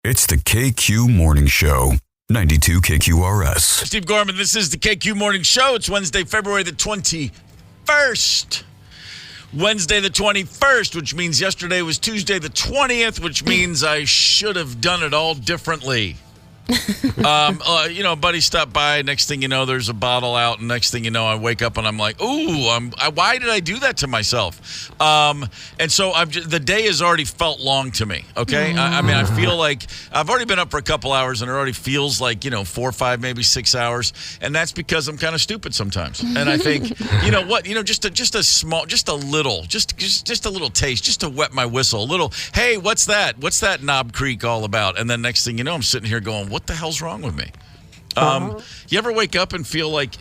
It's the KQ Morning Show, 92 KQRS. Steve Gorman, this is the KQ Morning Show. It's Wednesday, February the 21st. Wednesday the 21st, which means yesterday was Tuesday the 20th, which means I should have done it all differently. A buddy stopped by. Next thing you know, there's a bottle out. And next thing you know, I wake up and I'm like, why did I do that to myself? And so the day has already felt long to me. Okay. I feel like I've already been up for a couple hours and it already feels like, 4, 5, maybe 6 hours. And that's because I'm kind of stupid sometimes. And I think, just a little taste, just to wet my whistle, a little, hey, what's that? What's that Knob Creek all about? And then next thing you know, I'm sitting here going, what the hell's wrong with me? You ever wake up and feel like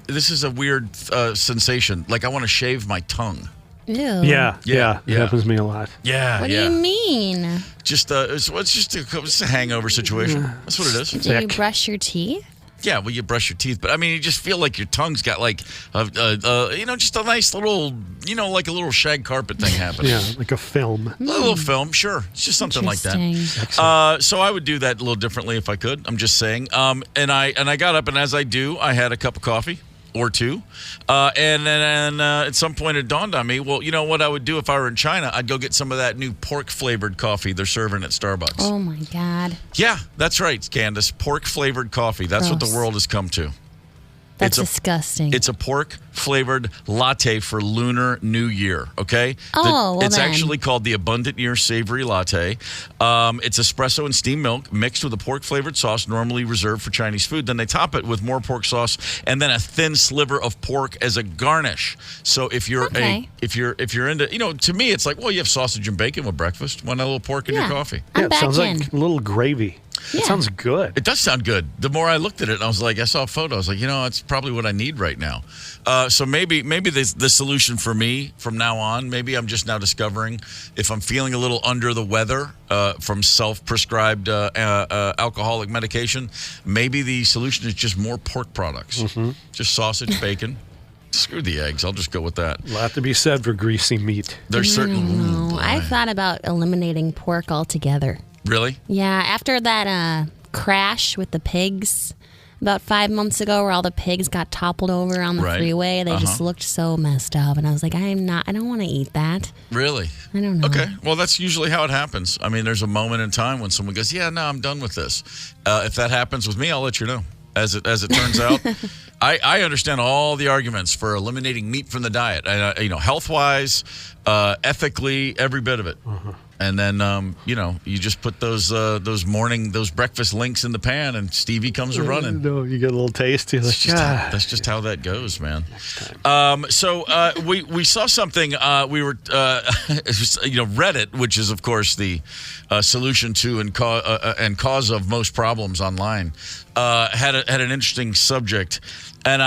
this is a weird sensation? Like I want to shave my tongue. Ew. Yeah. It happens to me a lot. Yeah. What do you mean? It's just a hangover situation. That's what it is. Do you brush your teeth? Yeah, well, you brush your teeth, but you just feel like your tongue's got like, just a nice little, like a little shag carpet thing happening. Yeah, like a film. A little film, sure. It's just something like that. So I would do that a little differently if I could. I'm just saying. And I got up, and as I do, I had a cup of coffee or two, and then at some point it dawned on me, well, you know what I would do if I were in China? I'd go get some of that new pork-flavored coffee they're serving at Starbucks. Oh, my God. Yeah, that's right, Candice. Pork-flavored coffee. That's what the world has come to. That's disgusting. It's a pork-flavored latte for Lunar New Year, okay? It's actually called the Abundant Year Savory Latte. It's espresso and steamed milk mixed with a pork-flavored sauce normally reserved for Chinese food. Then they top it with more pork sauce and then a thin sliver of pork as a garnish. So if you're if you're into, to me it's like, well, you have sausage and bacon with breakfast. Want a little pork in your coffee? Yeah, it sounds like a little gravy. Yeah. It sounds good. It does sound good. The more I looked at it, I was like, I saw a photo. I was like, it's probably what I need right now. So maybe the solution for me from now on, maybe I'm just now discovering if I'm feeling a little under the weather from self-prescribed alcoholic medication, maybe the solution is just more pork products. Mm-hmm. Just sausage, bacon. Screw the eggs. I'll just go with that. A lot to be said for greasy meat. There's certain. I thought about eliminating pork altogether. Really? Yeah, after that crash with the pigs about 5 months ago where all the pigs got toppled over on the freeway, they just looked so messed up. And I was like, I don't want to eat that. Really? I don't know. Okay. Well, that's usually how it happens. There's a moment in time when someone goes, yeah, no, I'm done with this. If that happens with me, I'll let you know. As it turns out, I understand all the arguments for eliminating meat from the diet. Health-wise, ethically, every bit of it. Uh-huh. And then, you just put those breakfast links in the pan, and Stevie comes running. No, you get a little taste. You're like, that's just how that goes, man. So we saw something. We were, Reddit, which is of course the solution to and cause of most problems online, had an interesting subject. And,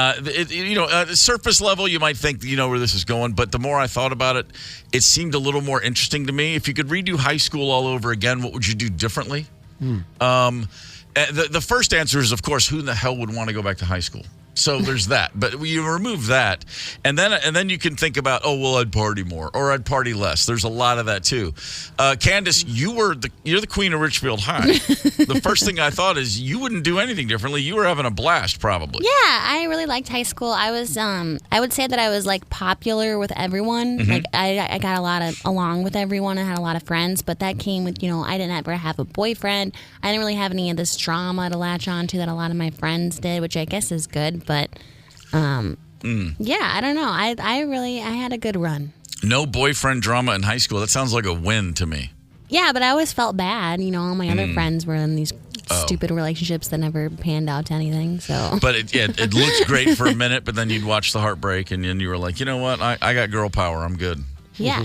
surface level, you might think you know where this is going. But the more I thought about it, it seemed a little more interesting to me. If you could redo high school all over again, what would you do differently? The first answer is, of course, who in the hell would want to go back to high school? So there's that. But you remove that, and then you can think about, I'd party more or I'd party less. There's a lot of that too. Candice, you're the queen of Richfield High. The first thing I thought is you wouldn't do anything differently. You were having a blast, probably. Yeah, I really liked high school. I was I would say that I was like popular with everyone. Mm-hmm. Like I got along with everyone. I had a lot of friends, but that came with I didn't ever have a boyfriend. I didn't really have any of this drama to latch on to that a lot of my friends did, which I guess is good. But I don't know. I had a good run. No boyfriend drama in high school. That sounds like a win to me. Yeah, but I always felt bad. All my other friends were in these stupid relationships that never panned out to anything. So, but it looks great for a minute, but then you'd watch the heartbreak, and then you were like, you know what? I got girl power. I'm good. Yeah.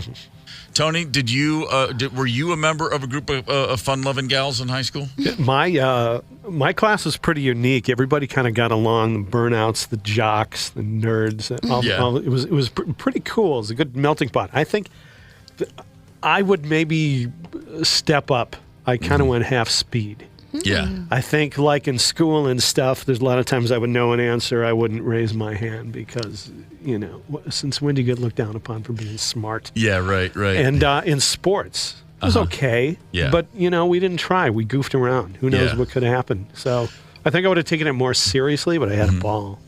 Tony, were you a member of a group of fun-loving gals in high school? My class was pretty unique. Everybody kind of got along. The burnouts, the jocks, the nerds. It was pretty cool. It was a good melting pot. I think I would maybe step up. I kind of went half speed. Yeah. I think like in school and stuff, there's a lot of times I would know an answer. I wouldn't raise my hand because, since when do you get looked down upon for being smart? Yeah, right. And in sports, was okay. Yeah. But, we didn't try. We goofed around. Who knows what could happen? So I think I would have taken it more seriously, but I had a ball.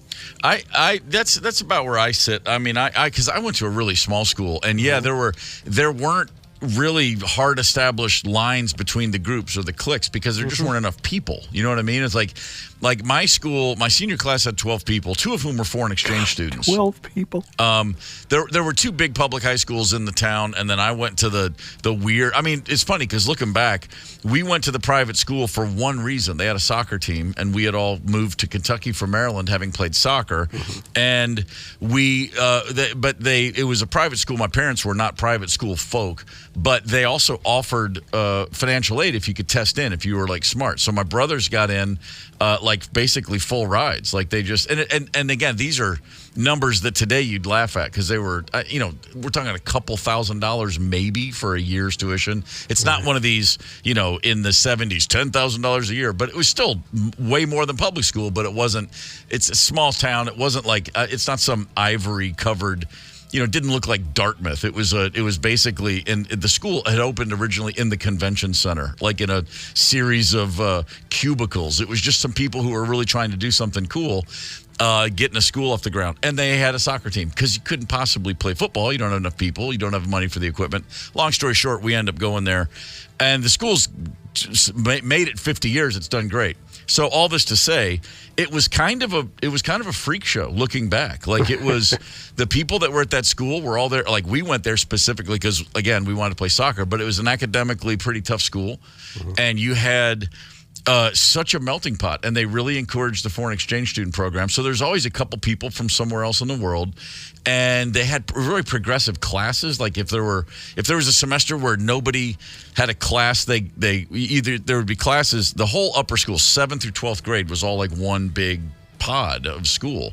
That's about where I sit. I mean, because I went to a really small school, and there weren't really hard established lines between the groups or the cliques because there just weren't enough people. You know what I mean? It's like my school, my senior class had 12 people, 2 of whom were foreign exchange students. 12 people. There were 2 big public high schools in the town, and then I went to the weird. I mean, it's funny because looking back, we went to the private school for one reason. They had a soccer team, and we had all moved to Kentucky from Maryland, having played soccer, and it was a private school. My parents were not private school folk, but they also offered financial aid if you could test in, if you were smart. So my brothers got in. Basically full rides. They just and again, these are numbers that today you'd laugh at because they were we're talking a couple $1,000s maybe for a year's tuition. It's not one of these in the 70s $10,000 a year, but it was still way more than public school. But it wasn't. It's a small town. It wasn't it's not some ivory covered. It didn't look like Dartmouth. It was basically the school had opened originally in the convention center, in a series of cubicles. It was just some people who were really trying to do something cool, getting a school off the ground. And they had a soccer team because you couldn't possibly play football. You don't have enough people. You don't have money for the equipment. Long story short, we end up going there. And the school's made it 50 years. It's done great. So all this to say, it was kind of a freak show looking back. It was the people that were at that school were all there. We went there specifically because, again, we wanted to play soccer, but it was an academically pretty tough school. And you had such a melting pot, and they really encouraged the foreign exchange student program. So there's always a couple people from somewhere else in the world, and they had really progressive classes. If there was a semester where nobody had a class, there would be classes. The whole upper school, 7th through 12th grade, was all one big pod of school.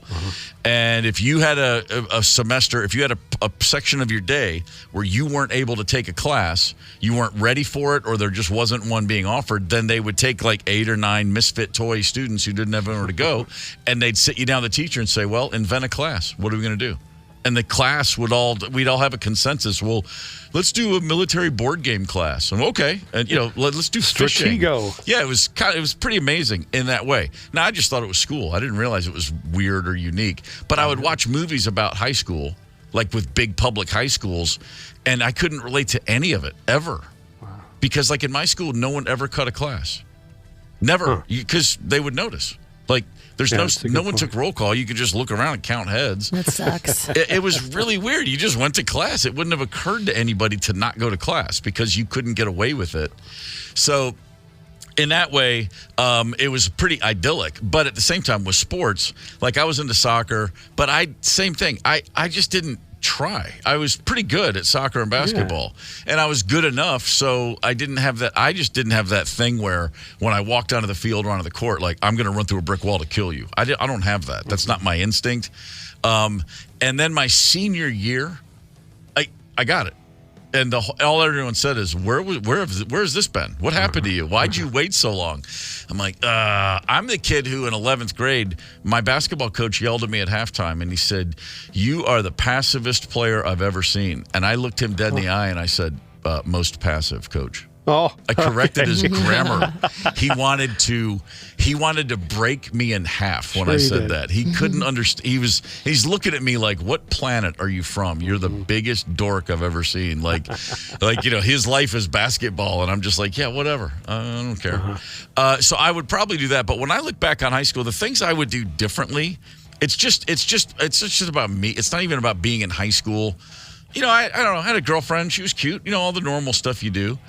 And if you had a semester, if you had a section of your day where you weren't able to take a class, you weren't ready for it, or there just wasn't one being offered, then they would take 8 or 9 misfit toy students who didn't have anywhere to go, and they'd sit you down the teacher and say, well, invent a class. What are we going to do? And the class we'd all have a consensus. Well, let's do a military board game class. And okay, and let's do fishing. Stratego. Yeah, it was pretty amazing in that way. Now I just thought it was school. I didn't realize it was weird or unique. But I would watch movies about high school, with big public high schools, and I couldn't relate to any of it ever. Wow. Because in my school, no one ever cut a class. Never, because they would notice. No one took roll call. You could just look around and count heads. That sucks. It was really weird. You just went to class. It wouldn't have occurred to anybody to not go to class because you couldn't get away with it. So in that way, it was pretty idyllic. But at the same time with sports, I was into soccer, but same thing. I just didn't try. I was pretty good at soccer and basketball, and I was good enough, so I didn't have that. I just didn't have that thing where when I walked onto the field or onto the court, I'm going to run through a brick wall to kill you. I don't have that. That's not my instinct. And then my senior year, I got it. And all everyone said is, where has this been? What happened to you? Why'd you wait so long? I'm I'm the kid who in 11th grade, my basketball coach yelled at me at halftime, and he said, "You are the passivest player I've ever seen." And I looked him dead in the eye, and I said, "Most passive, coach." Oh, I corrected his grammar. He wanted to break me in half when I said that. He couldn't understand. He's looking at me like, "What planet are you from? You're the biggest dork I've ever seen." His life is basketball, and I'm just yeah, whatever. I don't care. So I would probably do that. But when I look back on high school, the things I would do differently, it's just about me. It's not even about being in high school. I don't know. I had a girlfriend. She was cute. All the normal stuff you do.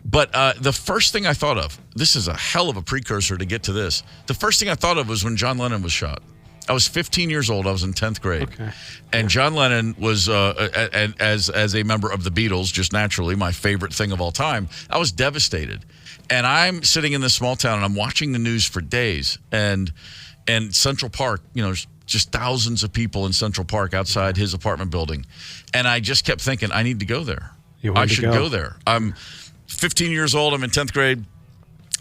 But the first thing I thought of, this is a hell of a precursor to get to this. The first thing I thought of was when John Lennon was shot. I was 15 years old. I was in 10th grade. Okay. And John Lennon was, as a member of the Beatles, just naturally my favorite thing of all time, I was devastated. And I'm sitting in this small town, and I'm watching the news for days. And Central Park, just thousands of people in Central Park outside his apartment building. And I just kept thinking, I need to go there. I should go there. I'm 15 years old. I'm in 10th grade.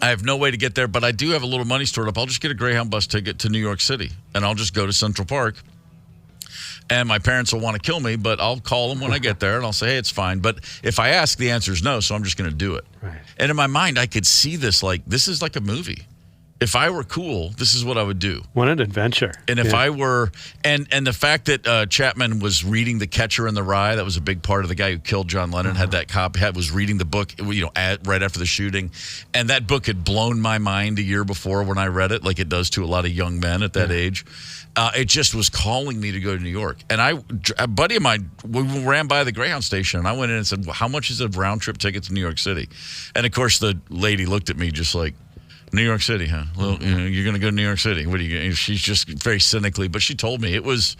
I have no way to get there, but I do have a little money stored up. I'll just get a Greyhound bus ticket to New York City, and I'll just go to Central Park. And my parents will want to kill me, but I'll call them when I get there, and I'll say, hey, it's fine. But if I ask, the answer is no, so I'm just going to do it. Right. And in my mind, I could see this this is like a movie. If I were cool, this is what I would do. What an adventure. And if I were, and the fact that Chapman was reading The Catcher in the Rye, that was a big part of the guy who killed John Lennon, had that cop, was reading the book, right after the shooting. And that book had blown my mind a year before when I read it, like it does to a lot of young men at that age. It just was calling me to go to New York. And a buddy of mine, we ran by the Greyhound station, and I went in and said, well, how much is a round trip ticket to New York City? And of course, the lady looked at me just like, New York City, huh? Well, you're going to go to New York City. What are you? She's just very cynically, but she told me it was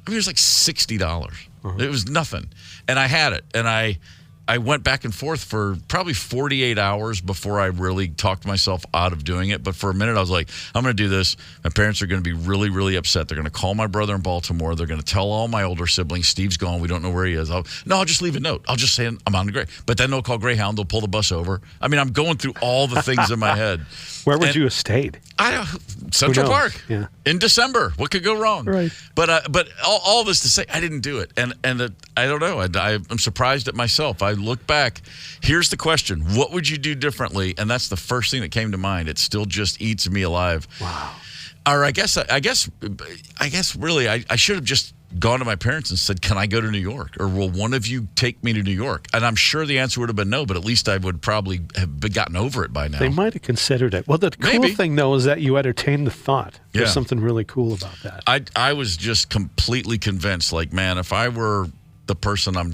like $60. It was nothing, and I had it, and I went back and forth for probably 48 hours before I really talked myself out of doing it. But for a minute, I was like, I'm going to do this. My parents are going to be really, really upset. They're going to call my brother in Baltimore. They're going to tell all my older siblings, Steve's gone. We don't know where he is. I'll just leave a note. I'll just say I'm on the Greyhound. But then they'll call Greyhound. They'll pull the bus over. I mean, I'm going through all the things in my head. Where would you have stayed? Central Park. Yeah. In December. What could go wrong? Right. But all this to say, I didn't do it. And I don't know. I'm surprised at myself. I look back. Here's the question. What would you do differently? And that's the first thing that came to mind. It still just eats me alive. Wow. Or I guess really I should have just gone to my parents and said, can I go to New York? Or will one of you take me to New York? And I'm sure the answer would have been no, but at least I would probably have gotten over it by now. They might have considered it. Well, the cool thing, though, is that you entertained the thought. Yeah. There's something really cool about that. I was just completely convinced, like, man, if I were the person I'm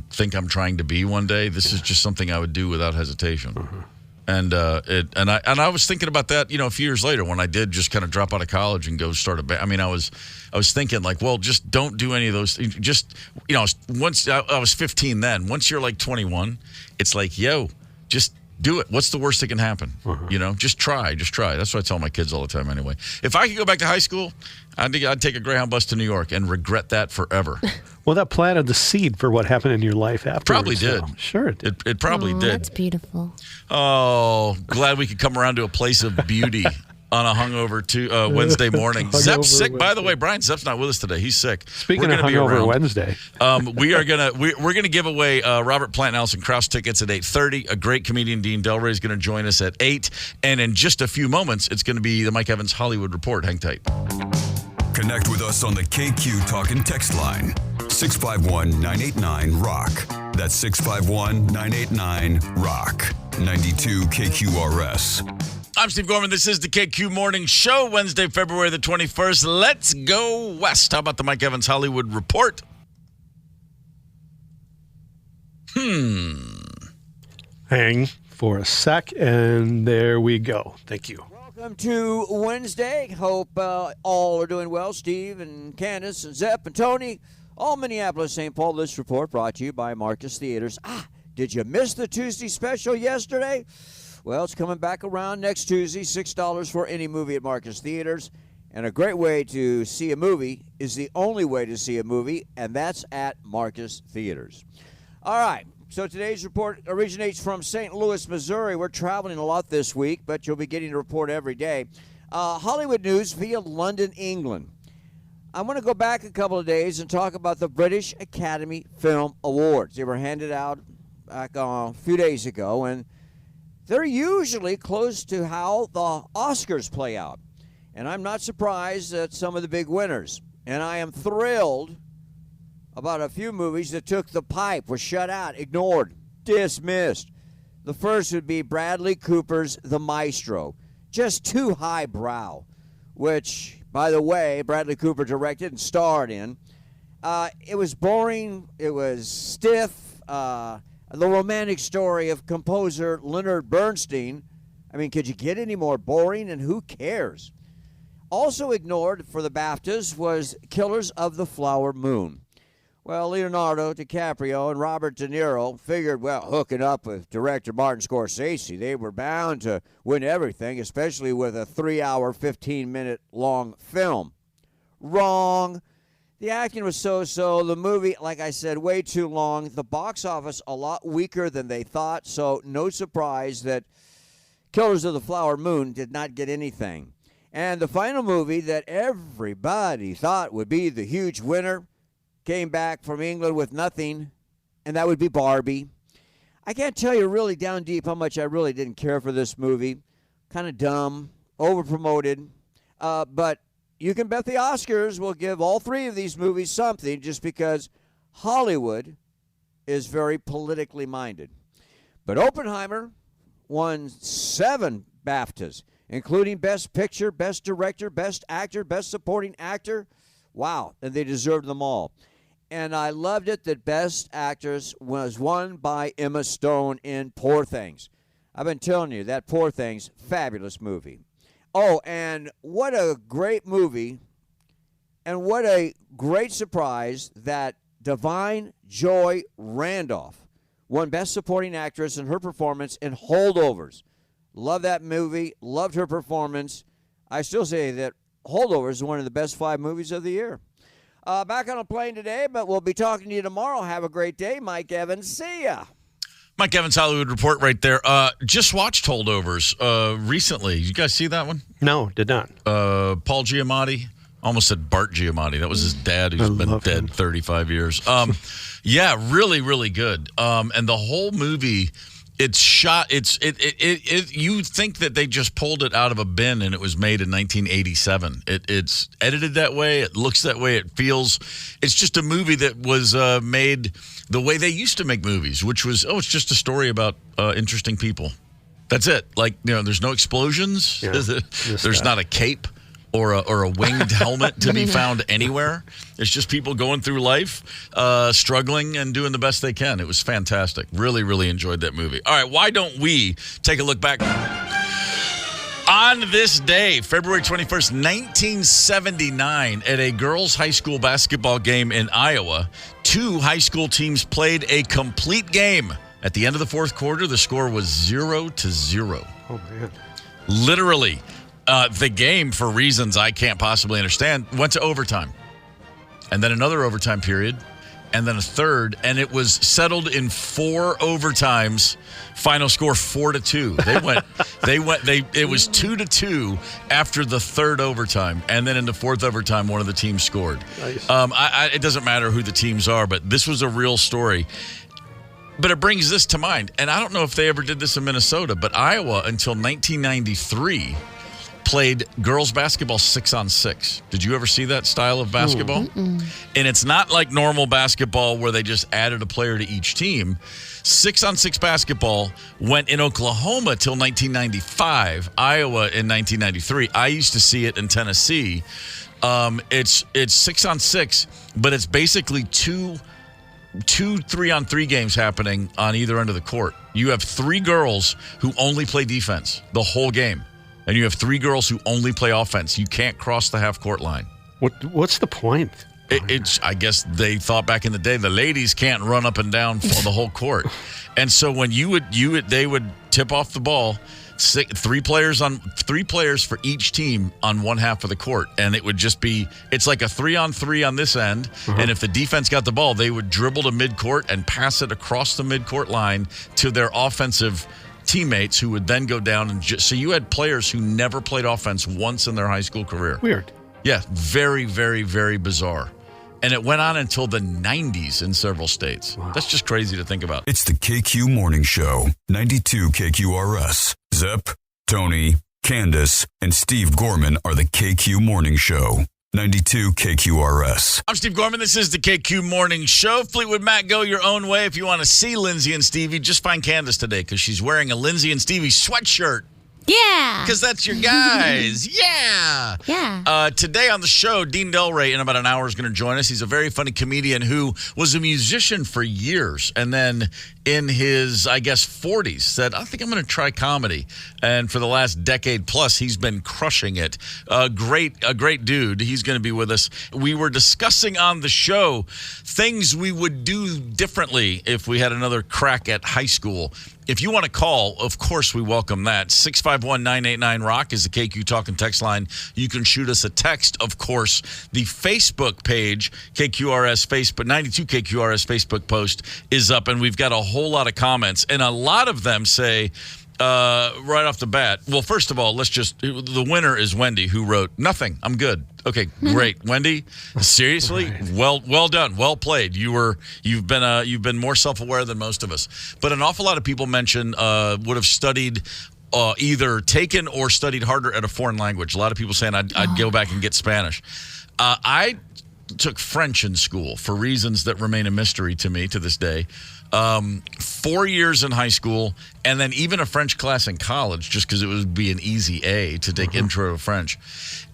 trying to be one day, this is just something I would do without hesitation. And I was thinking about that, a few years later when I did just kind of drop out of college and go start a band. I mean, I was thinking like, well, just don't do any of those. Just, once I was 15 then. Once you're like 21, it's like, yo, just do it. What's the worst that can happen? Just try. That's what I tell my kids all the time anyway. If I could go back to high school, I'd take a Greyhound bus to New York and regret that forever. Well, that planted the seed for what happened in your life afterwards. Probably did. So, sure it did. It probably did. That's beautiful. Oh, glad we could come around to a place of beauty on a hungover Wednesday morning. Zepp's sick, by the way. Brian Zepp's not with us today. He's sick. Speaking of hungover Wednesday, we're gonna give away Robert Plant and Alison Krauss tickets at 8:30. A great comedian, Dean Delray, is going to join us at 8, and in just a few moments, it's going to be the Mike Evans Hollywood Report. Hang tight. Connect with us on the KQ Talk and Text line. 651-989-ROCK. That's 651-989-ROCK. 92 KQRS. I'm Steve Gorman. This is the KQ Morning Show, Wednesday, February the 21st. Let's go west. How about the Mike Evans Hollywood Report? Hang for a sec, and there we go. Thank you. Welcome to Wednesday. Hope all are doing well. Steve and Candice and Zepp and Tony, all Minneapolis, St. Paul. This report brought to you by Marcus Theaters. Did you miss the Tuesday special yesterday? Well, it's coming back around next Tuesday, $6 for any movie at Marcus Theaters. And a great way to see a movie is the only way to see a movie, and that's at Marcus Theaters. All right. So today's report originates from St. Louis, Missouri. We're traveling a lot this week, but you'll be getting a report every day. Hollywood news via London, England. I want to go back a couple of days and talk about the British Academy Film Awards. They were handed out back a few days ago, and they're usually close to how the Oscars play out. And I'm not surprised at some of the big winners. And I am thrilled about a few movies that took the pipe, were shut out, ignored, dismissed. The first would be Bradley Cooper's The Maestro. Just too highbrow, which, by the way, Bradley Cooper directed and starred in. It was boring. It was stiff. The romantic story of composer Leonard Bernstein. I mean, could you get any more boring? And who cares? Also ignored for the BAFTAs was Killers of the Flower Moon. Well, Leonardo DiCaprio and Robert De Niro figured, hooking up with director Martin Scorsese, they were bound to win everything, especially with a 3-hour, 15-minute long film. Wrong. The acting was so-so. The movie, like I said, way too long. The box office a lot weaker than they thought, so no surprise that Killers of the Flower Moon did not get anything. And the final movie that everybody thought would be the huge winner, came back from England with nothing, and that would be Barbie. I can't tell you really down deep how much I really didn't care for this movie. Kind of dumb, over-promoted. But you can bet the Oscars will give all three of these movies something just because Hollywood is very politically minded. But Oppenheimer won 7 BAFTAs, including Best Picture, Best Director, Best Actor, Best Supporting Actor. Wow, and they deserved them all. And I loved it that Best Actress was won by Emma Stone in Poor Things. I've been telling you, that Poor Things, fabulous movie. Oh, and what a great movie, and what a great surprise that Divine Joy Randolph won Best Supporting Actress in her performance in Holdovers. Love that movie, loved her performance. I still say that Holdovers is one of the best 5 movies of the year. Back on a plane today, but we'll be talking to you tomorrow. Have a great day. Mike Evans, see ya. Mike Evans, Hollywood Report right there. Just watched Holdovers recently. You guys see that one? No, did not. Paul Giamatti. Almost said Bart Giamatti. That was his dad who's been dead 35 years. Yeah, really, really good. And the whole movie... It's shot. You think that they just pulled it out of a bin and it was made in 1987. It's edited that way. It looks that way. It feels. It's just a movie that was made the way they used to make movies, which was it's just a story about interesting people. That's it. Like there's no explosions. Yeah, there's not a cape or a winged helmet to be found anywhere. It's just people going through life, struggling and doing the best they can. It was fantastic. Really, really enjoyed that movie. All right, why don't we take a look back on this day, February 21st, 1979, at a girls' high school basketball game in Iowa. 2 high school teams played a complete game. At the end of the fourth quarter, the score was 0-0. Oh, man. Literally. The game, for reasons I can't possibly understand, went to overtime. And then another overtime period. And then a third. And it was settled in 4 overtimes. Final score 4-2. It was 2-2 after the third overtime. And then in the fourth overtime, one of the teams scored. Nice. It doesn't matter who the teams are, but this was a real story. But it brings this to mind. And I don't know if they ever did this in Minnesota, but Iowa until 1993 played girls basketball 6-on-6. Did you ever see that style of basketball? And it's not like normal basketball where they just added a player to each team. 6-on-6 basketball went in Oklahoma till 1995, Iowa in 1993. I used to see it in Tennessee. It's 6-on-6, but it's basically two 3-on-3 games happening on either end of the court. You have 3 girls who only play defense the whole game. And you have 3 girls who only play offense. You can't cross the half-court line. What's the point? I guess they thought back in the day the ladies can't run up and down for the whole court. And so when they would tip off the ball, 3 players for each team on one half of the court, and it would just be it's like a 3-on-3 on this end. And if the defense got the ball, they would dribble to midcourt and pass it across the midcourt line to their offensive teammates, who would then go down and so you had players who never played offense once in their high school career. Weird. Yeah, very, very, very bizarre. And it went on until the 90s in several states. Wow. That's just crazy to think about. It's the KQ Morning Show, 92 KQRS. Zep, Tony, Candice, and Steve Gorman are the KQ Morning Show. 92 KQRS. I'm Steve Gorman. This is the KQ Morning Show. Fleetwood Mac, go your own way. If you want to see Lindsay and Stevie, just find Candice today because she's wearing a Lindsay and Stevie sweatshirt. Yeah. Because that's your guys. Yeah. Yeah. Today on the show, Dean Delray in about an hour is going to join us. He's a very funny comedian who was a musician for years. And then in his, 40s, said, I think I'm going to try comedy. And for the last decade plus, he's been crushing it. A great dude. He's going to be with us. We were discussing on the show things we would do differently if we had another crack at high school. If you want to call, of course, we welcome that. 651-989-ROCK is the KQ Talk and Text line. You can shoot us a text, of course. The Facebook page, KQRS Facebook, 92 KQRS Facebook post is up, and we've got a whole lot of comments. And a lot of them say, right off the bat. Well, first of all, the winner is Wendy, who wrote, nothing, I'm good. Okay, great. Wendy, seriously, well done. Well played. You've been more self-aware than most of us. But an awful lot of people mention would have studied either taken or studied harder at a foreign language. A lot of people saying I'd go back and get Spanish. I took French in school for reasons that remain a mystery to me to this day. 4 years in high school, and then even a French class in college, just because it would be an easy A to take intro to French.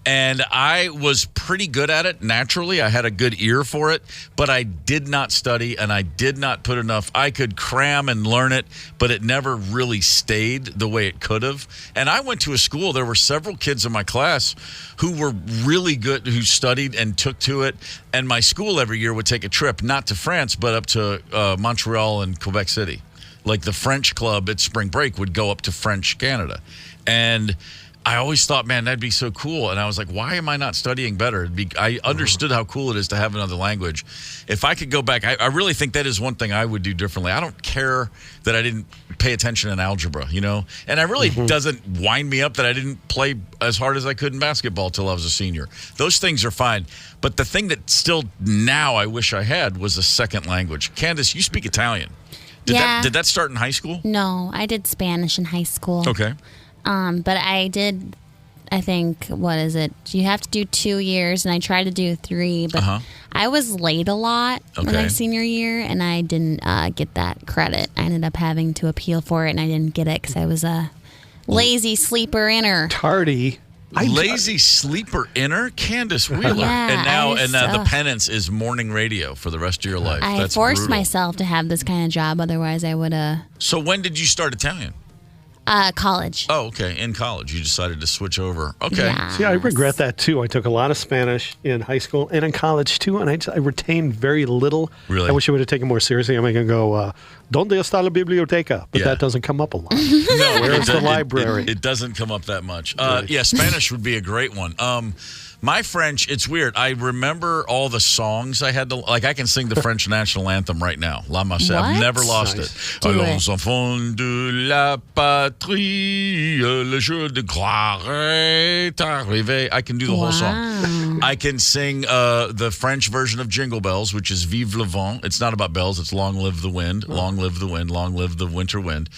And I was pretty good at it naturally. I had a good ear for it, but I did not study and I did not put enough. I could cram and learn it, but it never really stayed the way it could have. And I went to a school, there were several kids in my class who were really good, who studied and took to it. And my school every year would take a trip, not to France, but up to Montreal and Quebec City. Like the French club at spring break would go up to French Canada. And I always thought, man, that'd be so cool. And I was like, why am I not studying better? I understood how cool it is to have another language. If I could go back, I really think that is one thing I would do differently. I don't care that I didn't pay attention in algebra, And I really doesn't wind me up that I didn't play as hard as I could in basketball till I was a senior. Those things are fine. But the thing that still now I wish I had was a second language. Candice, you speak Italian. Did that start in high school? No, I did Spanish in high school. Okay. But I did, I think, what is it? You have to do 2 years, and I tried to do 3, but I was late a lot in my senior year, and I didn't get that credit. I ended up having to appeal for it, and I didn't get it because I was a lazy sleeper inner. Tardy. Lazy sleeper inner? Candice Wheeler. Yeah, and now the penance is morning radio for the rest of your life. I That's forced brutal. myself to have this kind of job, otherwise I would have... So when did you start Italian? College. Oh, okay. In college, you decided to switch over. Okay. Yeah. See, I regret that too. I took a lot of Spanish in high school and in college too, and I retained very little. Really? I wish I would have taken more seriously. I'm going to go, ¿Dónde está la biblioteca? But that doesn't come up a lot. No, where's the library? It doesn't come up that much. Yeah, Spanish would be a great one. My French, it's weird. I remember all the songs I had to, like I can sing the French national anthem right now. La Marseillaise. I've never lost it. Allons enfants de la patrie, le jour de gloire est arrivé. I can do the whole song. I can sing the French version of Jingle Bells, which is Vive le Vent. It's not about bells. It's Long Live the Wind. Long live the wind. Long live the winter wind.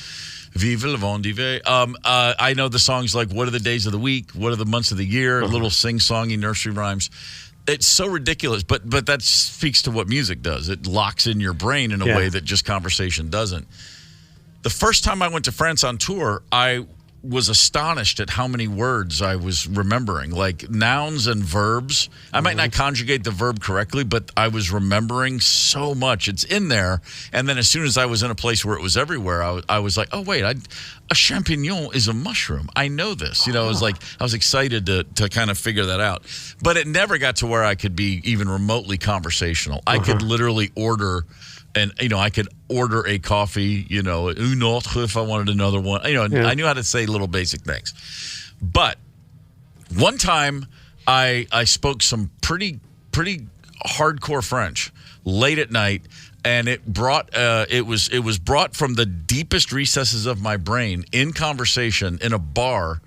Vive le vent d'hiver. I know the songs like What Are the Days of the Week? What Are the Months of the Year? Little sing-songy nursery rhymes. It's so ridiculous, but that speaks to what music does. It locks in your brain in a way that just conversation doesn't. The first time I went to France on tour, I was astonished at how many words I was remembering, like nouns and verbs. I might not conjugate the verb correctly, but I was remembering so much. It's in there. And then as soon as I was in a place where it was everywhere, I was like, oh, wait, a champignon is a mushroom. I know this. I was excited to kind of figure that out. But it never got to where I could be even remotely conversational. I could literally order... And, I could order a coffee, une autre if I wanted another one. I knew how to say little basic things. But one time I spoke some pretty hardcore French late at night, and it was brought from the deepest recesses of my brain in conversation in a bar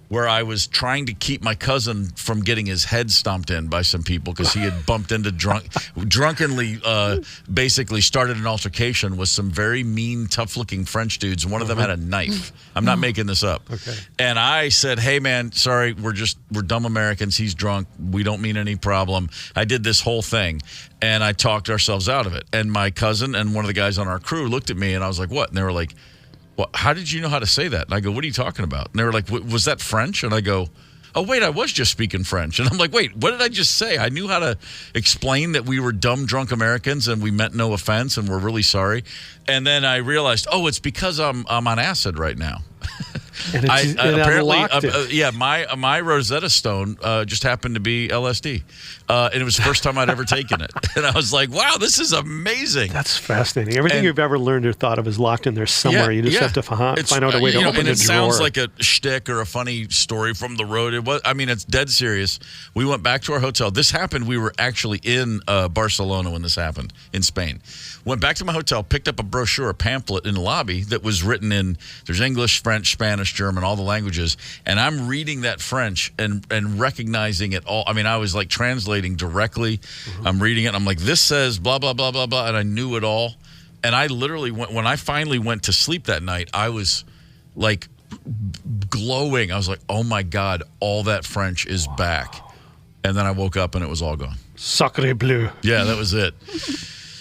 where I was trying to keep my cousin from getting his head stomped in by some people because he had bumped into drunkenly basically started an altercation with some very mean, tough-looking French dudes. One of them had a knife. I'm not making this up. Okay. And I said, hey, man, sorry, we're dumb Americans. He's drunk. We don't mean any problem. I did this whole thing, and I talked ourselves out of it. And my cousin and one of the guys on our crew looked at me, and I was like, what? And they were like, well, how did you know how to say that? And I go, what are you talking about? And they were like, was that French? And I go, oh, wait, I was just speaking French. And I'm like, wait, what did I just say? I knew how to explain that we were dumb, drunk Americans and we meant no offense and we're really sorry. And then I realized, oh, it's because I'm on acid right now. And it apparently, unlocked it. my Rosetta Stone just happened to be LSD, and it was the first time I'd ever taken it, and I was like, "Wow, this is amazing." That's fascinating. Everything you've ever learned or thought of is locked in there somewhere. You just have to find out a way to open and the it drawer. sounds like a shtick or a funny story from the road. It was. I mean, it's dead serious. We went back to our hotel. This happened. We were actually in Barcelona when this happened in Spain. Went back to my hotel, picked up a brochure, a pamphlet in the lobby that was written in. There's English, French, Spanish, German, all the languages, and I'm reading that French and recognizing it all. I mean, I was like translating directly. I'm reading it. And I'm like, this says blah blah blah blah blah, and I knew it all. And I literally when I finally went to sleep that night, I was like glowing. I was like, oh my God, all that French is back. And then I woke up and it was all gone. Sacre bleu. Yeah, that was it.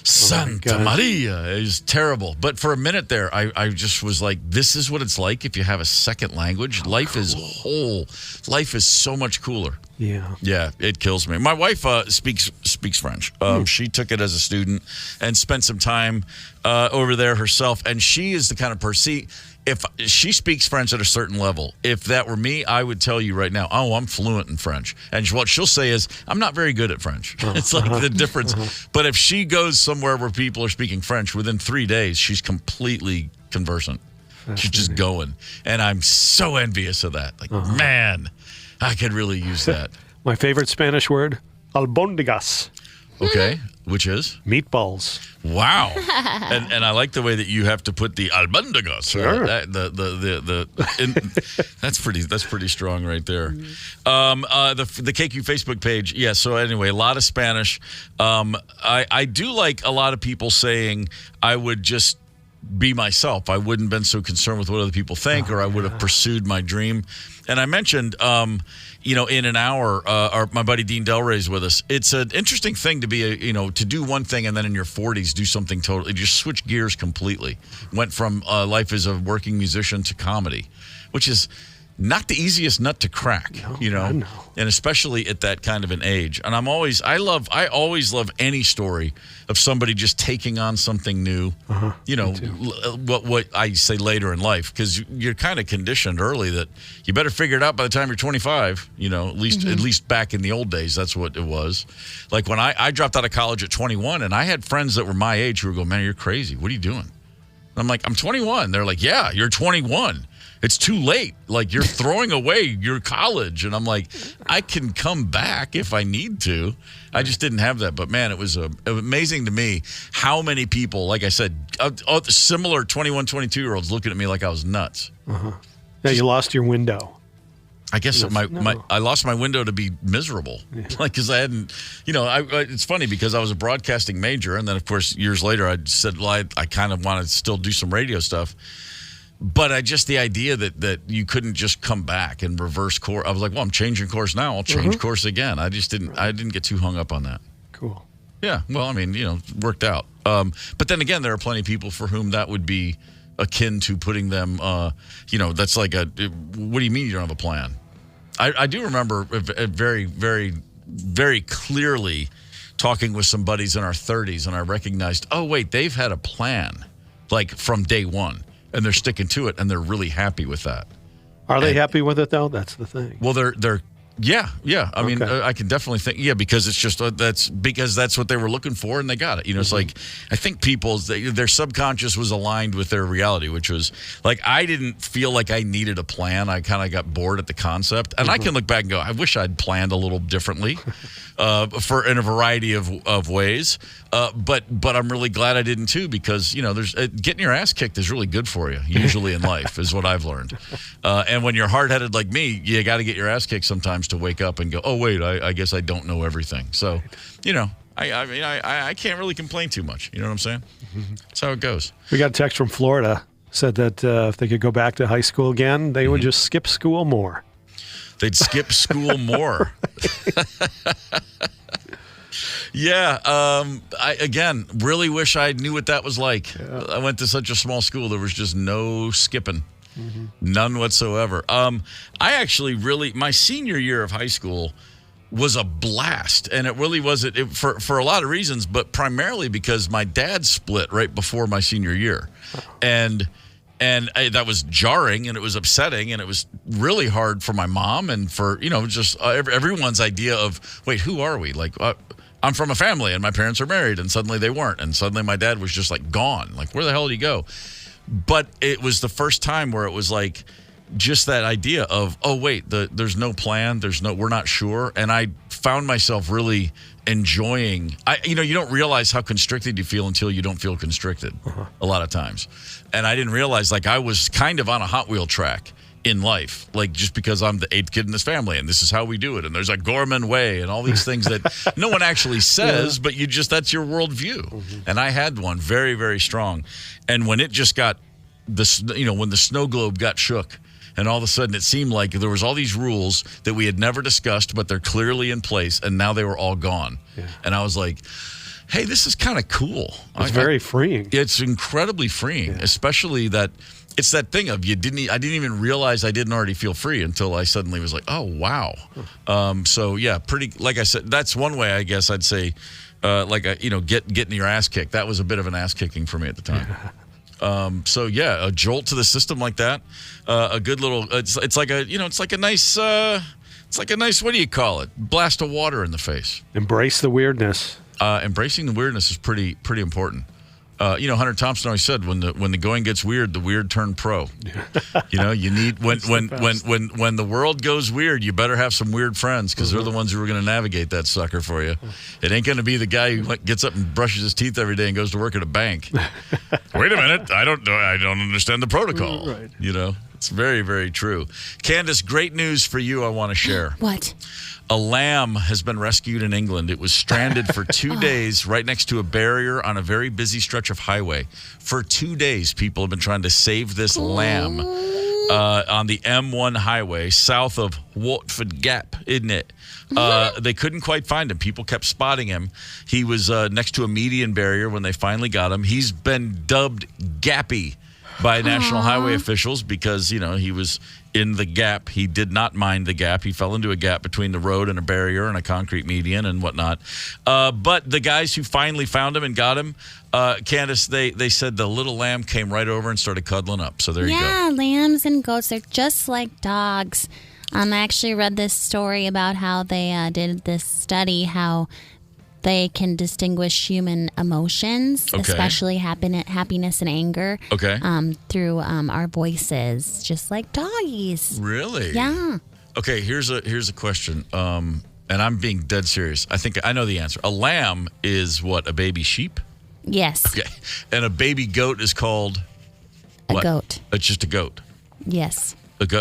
Santa Maria. It was terrible. But for a minute there, I just was like, this is what it's like if you have a second language. Life is whole. Life is so much cooler. Yeah. Yeah, it kills me. My wife speaks French. She took it as a student and spent some time over there herself. And she is the kind of person, if she speaks French at a certain level, if that were me, I would tell you right now, oh, I'm fluent in French. And what she'll say is, I'm not very good at French. It's like the difference. But if she goes somewhere where people are speaking French, within 3 days, she's completely conversant. She's just going. And I'm so envious of that. Like, man, I could really use that. My favorite Spanish word, albóndigas. Okay, which is? Meatballs. Wow. And I like the way that you have to put the albóndigas. Sure. That's pretty strong right there. The KQ Facebook page. Yeah, so anyway, a lot of Spanish. I do like a lot of people saying I would just be myself. I wouldn't been so concerned with what other people think, or I would have pursued my dream. And I mentioned, in an hour, my buddy Dean Delray's with us. It's an interesting thing to be, to do one thing and then in your 40s do something totally, just switch gears completely. Went from life as a working musician to comedy, which is not the easiest nut to crack, and especially at that kind of an age. And I always love any story of somebody just taking on something new, what I say later in life, because you're kind of conditioned early that you better figure it out by the time you're 25, at least back in the old days, that's what it was. Like when I dropped out of college at 21, and I had friends that were my age who were going, man, you're crazy. What are you doing? I'm like, I'm 21. They're like, yeah, you're 21. It's too late. Like, you're throwing away your college. And I'm like, I can come back if I need to. I just didn't have that. But, man, it was amazing to me how many people, like I said, similar 21, 22-year-olds looking at me like I was nuts. Yeah, you lost your window. I guess I lost my window to be miserable. Yeah. Like, because I hadn't, it's funny because I was a broadcasting major. And then, of course, years later, I said, well, I kind of want to still do some radio stuff. But the idea that you couldn't just come back and reverse course. I was like, well, I'm changing course now. I'll change course again. I didn't get too hung up on that. Cool. Yeah. Well, I mean, it worked out. But then again, there are plenty of people for whom that would be akin to putting them, that's like what do you mean you don't have a plan? I do remember very, very, very clearly talking with some buddies in our 30s, and I recognized, oh, wait, they've had a plan, like from day one. And they're sticking to it, and they're really happy with that. Are they happy with it, though? That's the thing. Well, they're yeah. I mean, I can definitely think, because it's just that's what they were looking for, and they got it. It's like, I think their subconscious was aligned with their reality, which was like, I didn't feel like I needed a plan. I kind of got bored at the concept, and I can look back and go, I wish I'd planned a little differently, in a variety of ways. But I'm really glad I didn't too, because there's getting your ass kicked is really good for you usually in life, is what I've learned. And when you're hard-headed like me, you got to get your ass kicked sometimes to wake up and go, oh wait, I guess I don't know everything. So, I can't really complain too much. You know what I'm saying? That's how it goes. We got a text from Florida, said that if they could go back to high school again, they would just skip school more. They'd skip school more. Yeah. I, again, really wish I knew what that was like. Yeah. I went to such a small school. There was just no skipping. None whatsoever. I actually my senior year of high school was a blast. And it really was for a lot of reasons, but primarily because my dad split right before my senior year. And And that was jarring, and it was upsetting, and it was really hard for my mom and for, just everyone's idea of, wait, who are we? Like, I'm from a family, and my parents are married, and suddenly they weren't. And suddenly my dad was just, like, gone. Like, where the hell did he go? But it was the first time where it was, like, just that idea of, oh, wait, there's no plan. We're not sure. And I found myself really enjoying, you don't realize how constricted you feel until you don't feel constricted a lot of times. And I didn't realize, like, I was kind of on a Hot Wheel track in life, like, just because I'm the 8th kid in this family and this is how we do it. And there's a Gorman way and all these things that no one actually says, but that's your worldview. And I had one very, very strong. And when it just got when the snow globe got shook, and all of a sudden it seemed like there was all these rules that we had never discussed, but they're clearly in place, and now they were all gone. Yeah. And I was like, hey, this is kind of cool. It's very freeing. It's incredibly freeing, especially that it's that thing of I didn't even realize I didn't already feel free until I suddenly was like, oh, wow. So, yeah, pretty, like I said, that's one way I guess I'd say, getting your ass kicked. That was a bit of an ass kicking for me at the time. So yeah, a jolt to the system like that, a good little. It's like a nice. What do you call it? Blast of water in the face. Embrace the weirdness. Embracing the weirdness is pretty important. Hunter Thompson always said, when the going gets weird, the weird turn pro. You need when the world goes weird, you better have some weird friends, because they're the ones who are going to navigate that sucker for you. It ain't going to be the guy who gets up and brushes his teeth every day and goes to work at a bank. Wait a minute, I don't understand the protocol. Right. It's very, very true. Candice, great news for you I want to share. What? A lamb has been rescued in England. It was stranded for 2 days right next to a barrier on a very busy stretch of highway. For 2 days, people have been trying to save this lamb on the M1 highway south of Watford Gap, isn't it? They couldn't quite find him. People kept spotting him. He was next to a median barrier when they finally got him. He's been dubbed Gappy by National Highway officials because, he was in the gap. He did not mind the gap. He fell into a gap between the road and a barrier and a concrete median and whatnot. But the guys who finally found him and got him, Candice, they said the little lamb came right over and started cuddling up. So there you go. Yeah, lambs and goats, they're just like dogs. I actually read this story about how they did this study, how they can distinguish human emotions, especially happiness and anger, through our voices, just like doggies. Really? Yeah. Okay, here's a question, and I'm being dead serious. I think I know the answer. A lamb is what, a baby sheep? Yes. Okay, and a baby goat is called what? A goat. It's just a goat. Yes.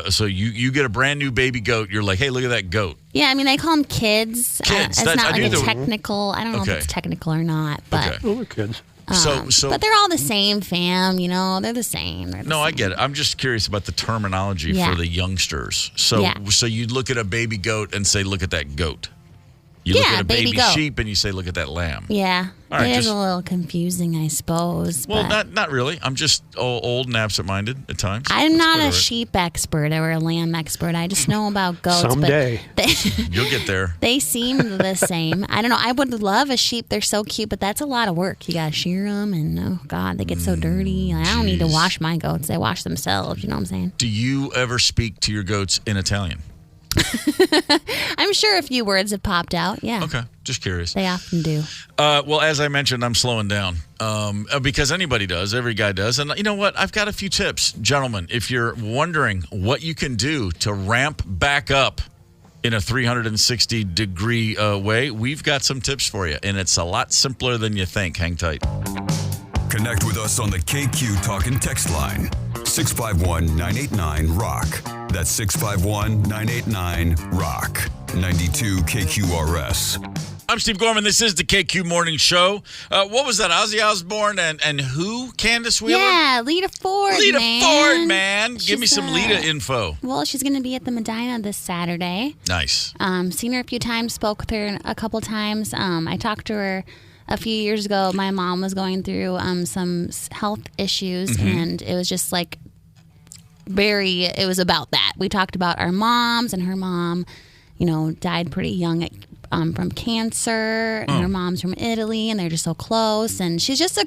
So you get a brand new baby goat. You're like, hey, look at that goat. Yeah, I mean, they call them kids. It's not like a technical. I don't know if it's technical or not, but well, they're kids. But they're all the same, fam. They're the same. I get it. I'm just curious about the terminology for the youngsters. So you look at a baby goat and say, look at that goat. You look at a baby sheep and you say, look at that lamb. Yeah. It is a little confusing, I suppose. Well, not really. I'm just old and absent-minded at times. I'm not a sheep expert or a lamb expert. I just know about goats. Someday. You'll get there. They seem the same. I don't know. I would love a sheep. They're so cute, but that's a lot of work. You got to shear them, and oh, God, they get so dirty. I don't need to wash my goats. They wash themselves. You know what I'm saying? Do you ever speak to your goats in Italian? I'm sure a few words have popped out. Yeah. Okay. Just curious. They often do. Well, as I mentioned, I'm slowing down because anybody does. Every guy does. And you know what? I've got a few tips. Gentlemen, if you're wondering what you can do to ramp back up in a 360-degree way, we've got some tips for you. And it's a lot simpler than you think. Hang tight. Connect with us on the KQ Talk and Text line. 651-989-ROCK. That's 651-989-ROCK. 92 KQRS. I'm Steve Gorman. This is the KQ Morning Show. What was that? Ozzy Osbourne and who? Candice Wheeler? Yeah, Lita Ford, Ford, man. Give me some Lita info. Well, she's going to be at the Medina this Saturday. Nice. Seen her a few times, spoke with her a couple times. I talked to her a few years ago. My mom was going through some health issues, and it was just like it was about that. We talked about our moms, and her mom, died pretty young from cancer, and her mom's from Italy, and they're just so close. And she's just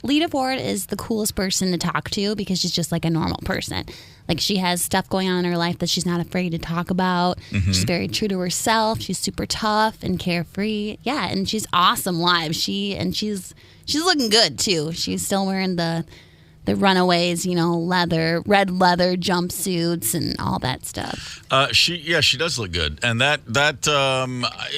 Lita Ford is the coolest person to talk to because she's just like a normal person. Like, she has stuff going on in her life that she's not afraid to talk about. She's very true to herself. She's super tough and carefree. Yeah, and she's awesome live. She's looking good too. She's still wearing the Runaways, red leather jumpsuits and all that stuff. She does look good, and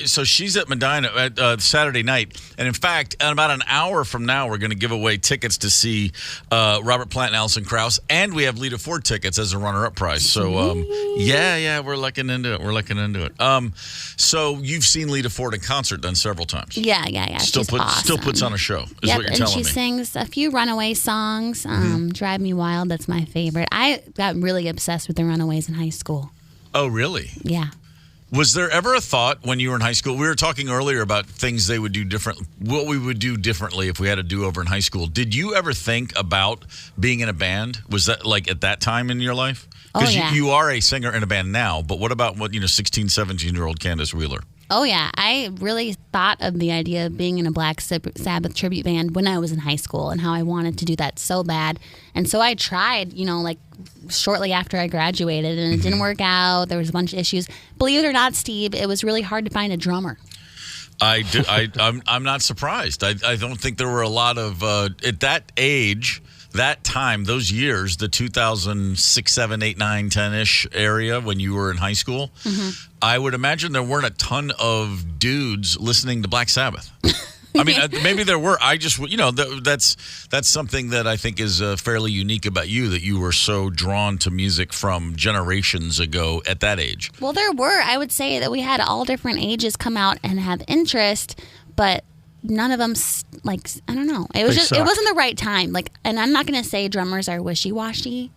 so she's at Medina at Saturday night, and in fact, in about an hour from now, we're going to give away tickets to see Robert Plant and Alison Krauss, and we have Lita Ford tickets as a runner-up prize. So we're looking into it. So you've seen Lita Ford in concert then several times. Yeah. Still puts on a show. Is what you're telling me. And she sings a few Runaway songs. Drive Me Wild, that's my favorite. I got really obsessed with the Runaways in high school. Oh, really? Yeah. Was there ever a thought when you were in high school? We were talking earlier about things they would do different, what we would do differently if we had a do-over in high school. Did you ever think about being in a band? Was that like at that time in your life? Because you are a singer in a band now, but what about 16, 17-year-old Candice Wheeler? Oh, yeah. I really thought of the idea of being in a Black Sabbath tribute band when I was in high school and how I wanted to do that so bad. And so I tried, shortly after I graduated, and it didn't work out. There was a bunch of issues. Believe it or not, Steve, it was really hard to find a drummer. I'm not surprised. I don't think there were a lot of, at that age, that time, those years, the 2006, 7, 8, 9, 10-ish area when you were in high school, I would imagine there weren't a ton of dudes listening to Black Sabbath. I mean, maybe there were. I just, that's something that I think is fairly unique about you, that you were so drawn to music from generations ago at that age. Well, there were. I would say that we had all different ages come out and have interest, but none of them, I don't know. It wasn't the right time. And I'm not going to say drummers are wishy-washy.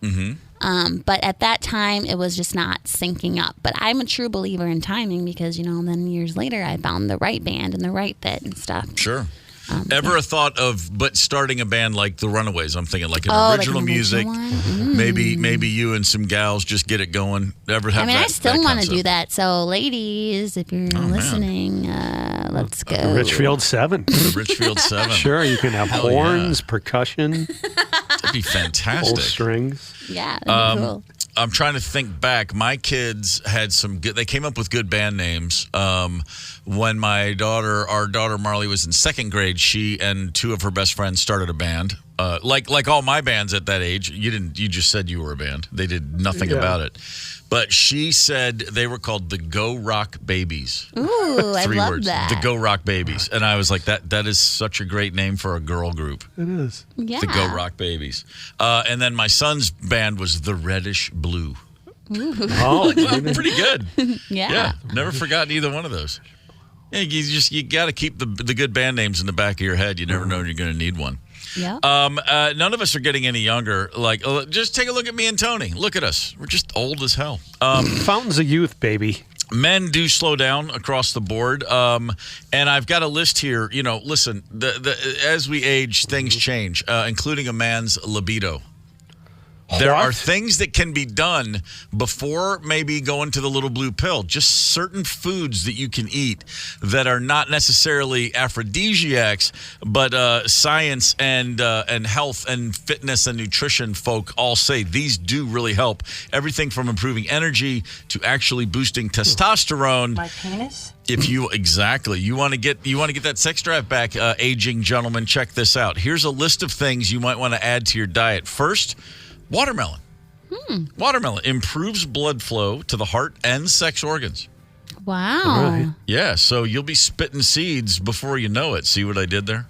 But at that time, it was just not syncing up. But I'm a true believer in timing because, then years later, I found the right band and the right fit and stuff. Sure. Ever a thought of starting a band like the Runaways? I'm thinking like an original music. Maybe you and some gals just get it going. Ever have I still want to do that. So, ladies, if you're listening, let's go. Richfield 7. The Richfield 7. Sure, you can have horns, percussion. That'd be fantastic. Full strings. Yeah, that'd be cool. I'm trying to think back. My kids had some good. They came up with good band names. When our daughter Marley was in second grade, she and two of her best friends started a band. Like all my bands at that age, you just said you were a band. They did nothing about it. But she said they were called the Go Rock Babies. Ooh, I 3 love words. that. The Go Rock Babies. And I was like, that is such a great name for a girl group. It is. Yeah. The Go Rock Babies. And then my son's band was the Reddish Blue. Ooh. Oh, pretty good. Yeah. Never forgotten either one of those. Yeah, you got to keep the good band names in the back of your head. You never know when you're going to need one. Yeah. None of us are getting any younger. Just take a look at me and Tony. Look at us. We're just old as hell. Fountains of youth, baby. Men do slow down across the board. And I've got a list here. Listen, as we age, things change, including a man's libido. There are things that can be done before maybe going to the little blue pill. Just certain foods that you can eat that are not necessarily aphrodisiacs, but science and health and fitness and nutrition folk all say these do really help. Everything from improving energy to actually boosting testosterone. My penis? If you want to get that sex drive back, aging gentleman, check this out. Here's a list of things you might want to add to your diet. First, watermelon. Watermelon improves blood flow to the heart and sex organs. Wow. Right. Yeah, so you'll be spitting seeds before you know it. See what I did there?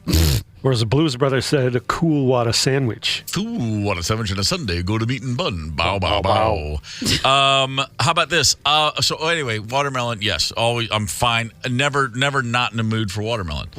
Or as the Blues Brothers said, a cool water sandwich. Ooh, what a sandwich on a Sunday. Go to meat and bun. Bow, bow, bow. How about this? So anyway, watermelon, yes. Always, I'm fine. Never not in the mood for watermelon.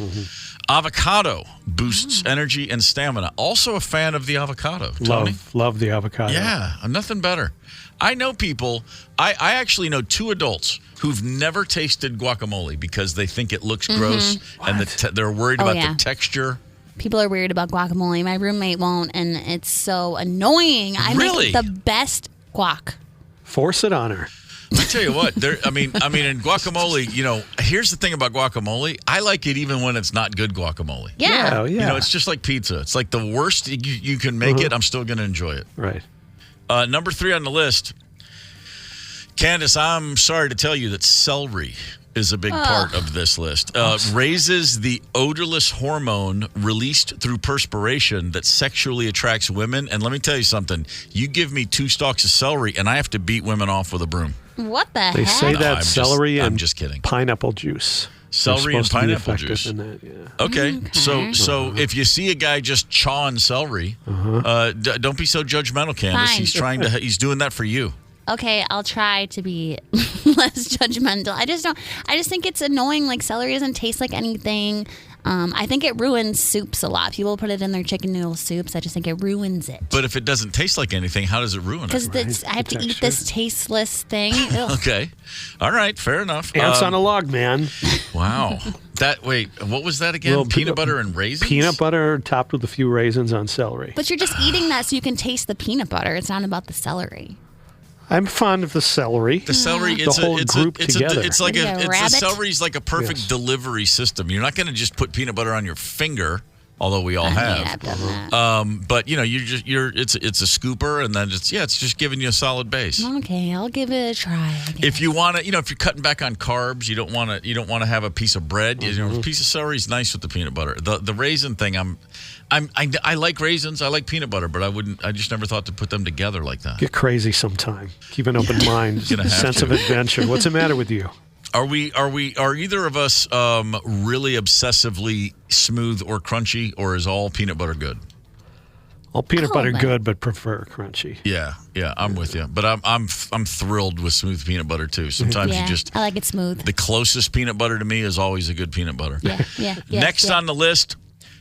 Avocado boosts energy and stamina. Also a fan of the avocado. Tony? Love the avocado. Yeah, nothing better. I know people, I actually know 2 adults who've never tasted guacamole because they think it looks gross and they're worried about the texture. People are weird about guacamole. My roommate won't, and it's so annoying. I make the best guac. Force it on her. I tell you what, in guacamole, here's the thing about guacamole. I like it even when it's not good guacamole. Yeah. It's just like pizza. It's like the worst you can make it. I'm still going to enjoy it. Right. Number 3 on the list, Candice, I'm sorry to tell you that celery is a big part of this list. Raises the odorless hormone released through perspiration that sexually attracts women. And let me tell you something. You give me 2 stalks of celery, and I have to beat women off with a broom. What the heck? They say that celery I'm and just kidding. Pineapple juice. Celery and pineapple juice. In that, yeah. Okay. So if you see a guy just chawing celery, don't be so judgmental, Candice. Fine. He's doing that for you. Okay, I'll try to be less judgmental. I just think it's annoying. Like, celery doesn't taste like anything. I think it ruins soups a lot. People put it in their chicken noodle soups. I just think it ruins it. But if it doesn't taste like anything, how does it ruin it? Because I have to eat this tasteless thing. Okay. All right. Fair enough. Ants on a log, man. Wow. What was that again? Peanut butter and raisins? Peanut butter topped with a few raisins on celery. But you're just eating that so you can taste the peanut butter. It's not about the celery. I'm fond of the celery. The celery, celery's like a perfect delivery system. You're not going to just put peanut butter on your finger, although we all have. Yeah, I've done that. But it's a scooper, and then it's just giving you a solid base. Okay, I'll give it a try. If you want to, if you're cutting back on carbs, you don't want to have a piece of bread. A piece of celery is nice with the peanut butter. The raisin thing, I like raisins. I like peanut butter, but I just never thought to put them together like that. Get crazy sometime. Keep an open mind. Sense of adventure. What's the matter with you? Are either of us really obsessively smooth or crunchy, or is all peanut butter good? All peanut butter good, but prefer crunchy. Yeah, I'm with you. But I'm thrilled with smooth peanut butter too. Sometimes I like it smooth. The closest peanut butter to me is always a good peanut butter. Yeah. Next on the list,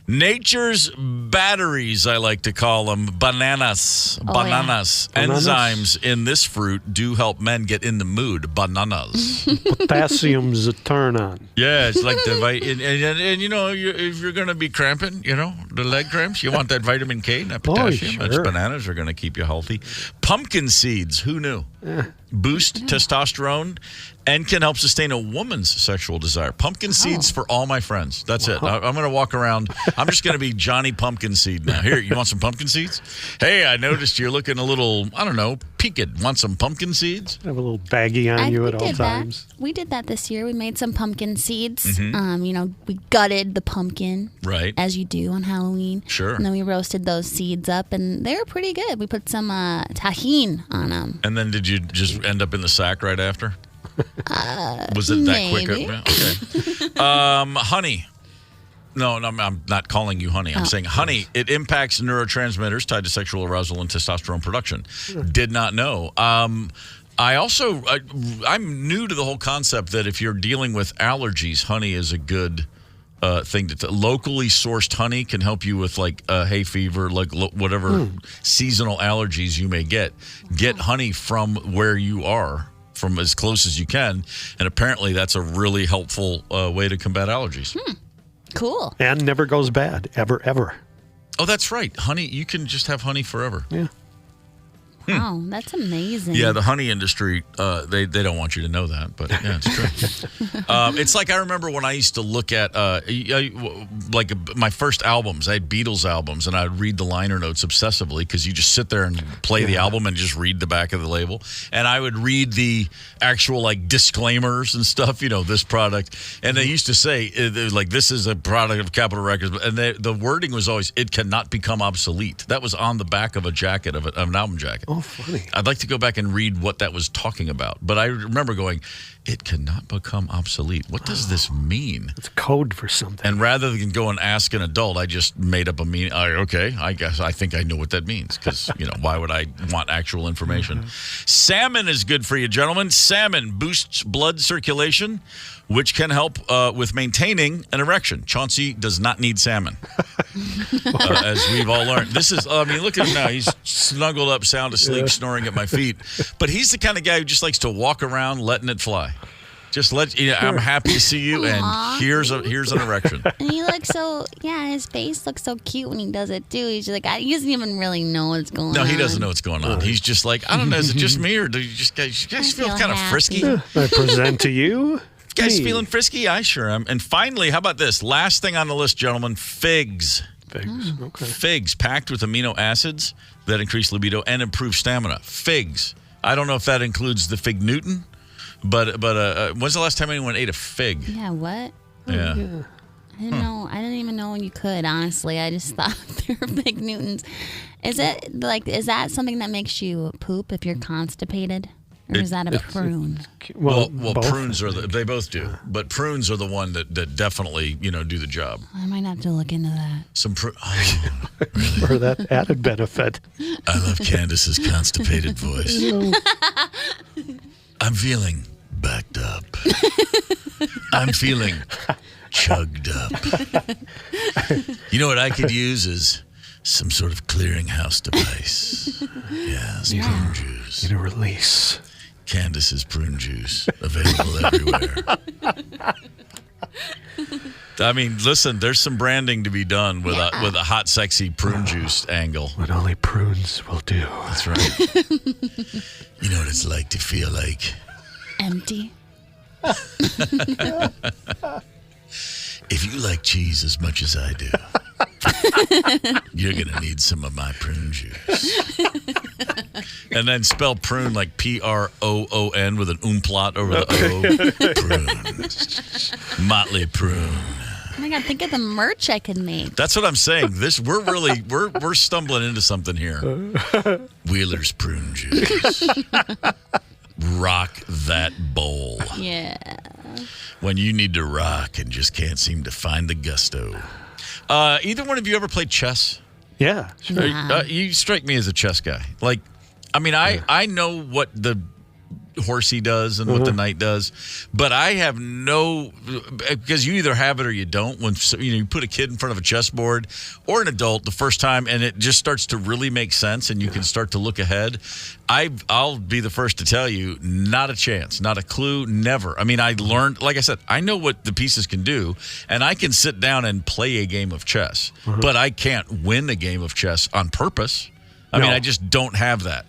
nature's batteries, I like to call them, bananas. Bananas. Enzymes in this fruit do help men get in the mood. Bananas. Potassium's a turn on. Yeah, it's like the if you're going to be cramping, the leg cramps, you want that vitamin K and that potassium. Oh, sure. Bananas are going to keep you healthy. Pumpkin seeds, who knew? Boost testosterone and can help sustain a woman's sexual desire. Pumpkin seeds for all my friends. That's it. I'm going to walk around. I'm just going to be Johnny Pumpkin Seed now. Here, you want some pumpkin seeds? Hey, I noticed you're looking a little, peaked. Want some pumpkin seeds? Have a little baggie on you at all times. We did that this year. We made some pumpkin seeds. We gutted the pumpkin. Right. As you do on Halloween. Sure. And then we roasted those seeds up, and they were pretty good. We put some tahini on them. And then did you just end up in the sack right after? Was it that quick? Okay. Honey. No, I'm not calling you honey. I'm saying honey. It impacts neurotransmitters tied to sexual arousal and testosterone production. Did not know. I'm new to the whole concept that if you're dealing with allergies, honey is a good thing locally sourced honey can help you with like hay fever, like whatever seasonal allergies you may get. Get honey from where you are, from as close as you can, and apparently that's a really helpful way to combat allergies. Cool. And never goes bad, ever. Oh, that's right. Honey, you can just have honey forever. Yeah. Wow, that's amazing. Yeah, the honey industry, they don't want you to know that, but yeah, it's true. It's like I remember when I used to look at, my first albums. I had Beatles albums, and I'd read the liner notes obsessively because you just sit there and play the album and just read the back of the label. And I would read the actual, disclaimers and stuff, this product. And they used to say, this is a product of Capitol Records. And the wording was always, it cannot become obsolete. That was on the back of a jacket, of an album jacket. Oh, funny. I'd like to go back and read what that was talking about. But I remember going, it cannot become obsolete. What does this mean? It's code for something. And rather than go and ask an adult, I just made up a meaning. Okay, I think I know what that means. Because, why would I want actual information? Salmon is good for you, gentlemen. Salmon boosts blood circulation, which can help with maintaining an erection. Chauncey does not need salmon, as we've all learned. Look at him now. He's snuggled up, sound asleep, snoring at my feet. But he's the kind of guy who just likes to walk around letting it fly. Just I'm happy to see you, and here's an erection. And he looks so, his face looks so cute when he does it too. He's just like, he doesn't even really know what's going on. No, he doesn't know what's going on. He's just like, I don't know, is it just me, or do you guys feel kind of frisky? I present to you. You guys feeling frisky? I sure am. And finally, how about this? Last thing on the list, gentlemen, figs. Figs, okay. Figs, packed with amino acids that increase libido and improve stamina. Figs. I don't know if that includes the fig Newton, but when's the last time anyone ate a fig? Yeah, what? Yeah. I didn't know. I didn't even know you could, honestly. I just thought they were fig Newtons. Is that something that makes you poop if you're constipated? Or is that a prune? Well, prunes they both do, but prunes are the one that definitely do the job. I might have to look into that. Really? For that added benefit. I love Candice's constipated voice. I'm feeling backed up. I'm feeling chugged up. You know what I could use is some sort of clearinghouse device. Some prune juice. Need a release. Candice's prune juice, available everywhere. I mean, listen, there's some branding to be done with a hot, sexy prune juice angle. What only prunes will do. That's right. You know what it's like to feel like empty. If you like cheese as much as I do, you're going to need some of my prune juice. And then spell prune like P-R-O-O-N with an umlaut over the O. Prune. Motley Prune. Oh my God, think of the merch I could make. That's what I'm saying. We're stumbling into something here. Wheeler's Prune Juice. Rock that bowl. Yeah. When you need to rock and just can't seem to find the gusto. Either one of you ever played chess? Yeah, sure. You strike me as a chess guy. Like, I mean, I know what the horsey does and what the knight does, but I have because you either have it or you don't. When you put a kid in front of a chessboard or an adult the first time, and it just starts to really make sense, and you can start to look ahead. I'll be the first to tell you, not a chance, not a clue, never. I mean, I learned, like I said, I know what the pieces can do, and I can sit down and play a game of chess, but I can't win a game of chess on purpose. I mean, I just don't have that.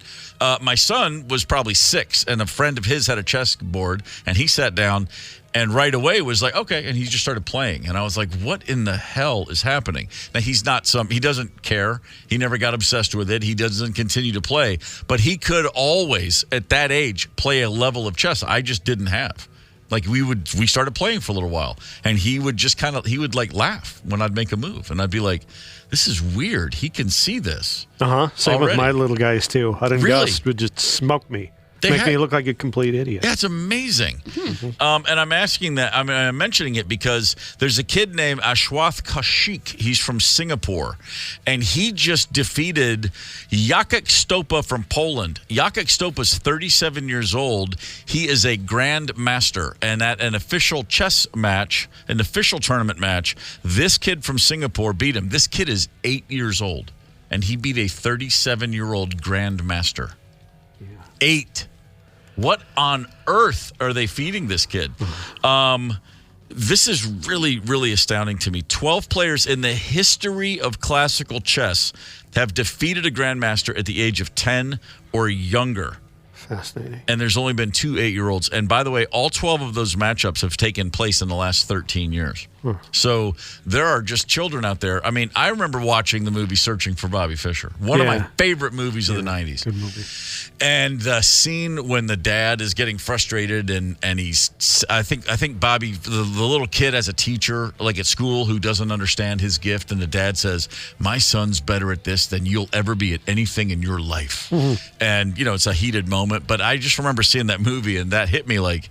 My son was probably 6, and a friend of his had a chess board, and he sat down and right away was like, okay, and he just started playing. And I was like, what in the hell is happening? Now, he doesn't care. He never got obsessed with it. He doesn't continue to play. But he could always, at that age, play a level of chess I just didn't have. Like, we started playing for a little while, and he would just he would like laugh when I'd make a move, and I'd be like, this is weird. He can see this. Same with my little guys, too. Hud and Gus would just smoke me. Make me look like a complete idiot. That's amazing. And I'm asking that. I mean, I'm mentioning it because there's a kid named Ashwath Kaushik. He's from Singapore, and he just defeated Jacek Stopa from Poland. Jacek Stopa's 37 years old. He is a grand master, and at an official chess match, an official tournament match, this kid from Singapore beat him. This kid is 8 years old, and he beat a 37-year-old grand master. 8. What on earth are they feeding this kid? This is really, really astounding to me. 12 players in the history of classical chess have defeated a grandmaster at the age of 10 or younger. Fascinating. And there's only been 2 8-year-olds. And by the way, all 12 of those matchups have taken place in the last 13 years. So there are just children out there. I mean, I remember watching the movie Searching for Bobby Fischer, one of my favorite movies of the 90s. Good movie. And the scene when the dad is getting frustrated and he's, I think Bobby, the little kid has a teacher like at school who doesn't understand his gift, and the dad says, my son's better at this than you'll ever be at anything in your life. And, it's a heated moment, but I just remember seeing that movie, and that hit me like,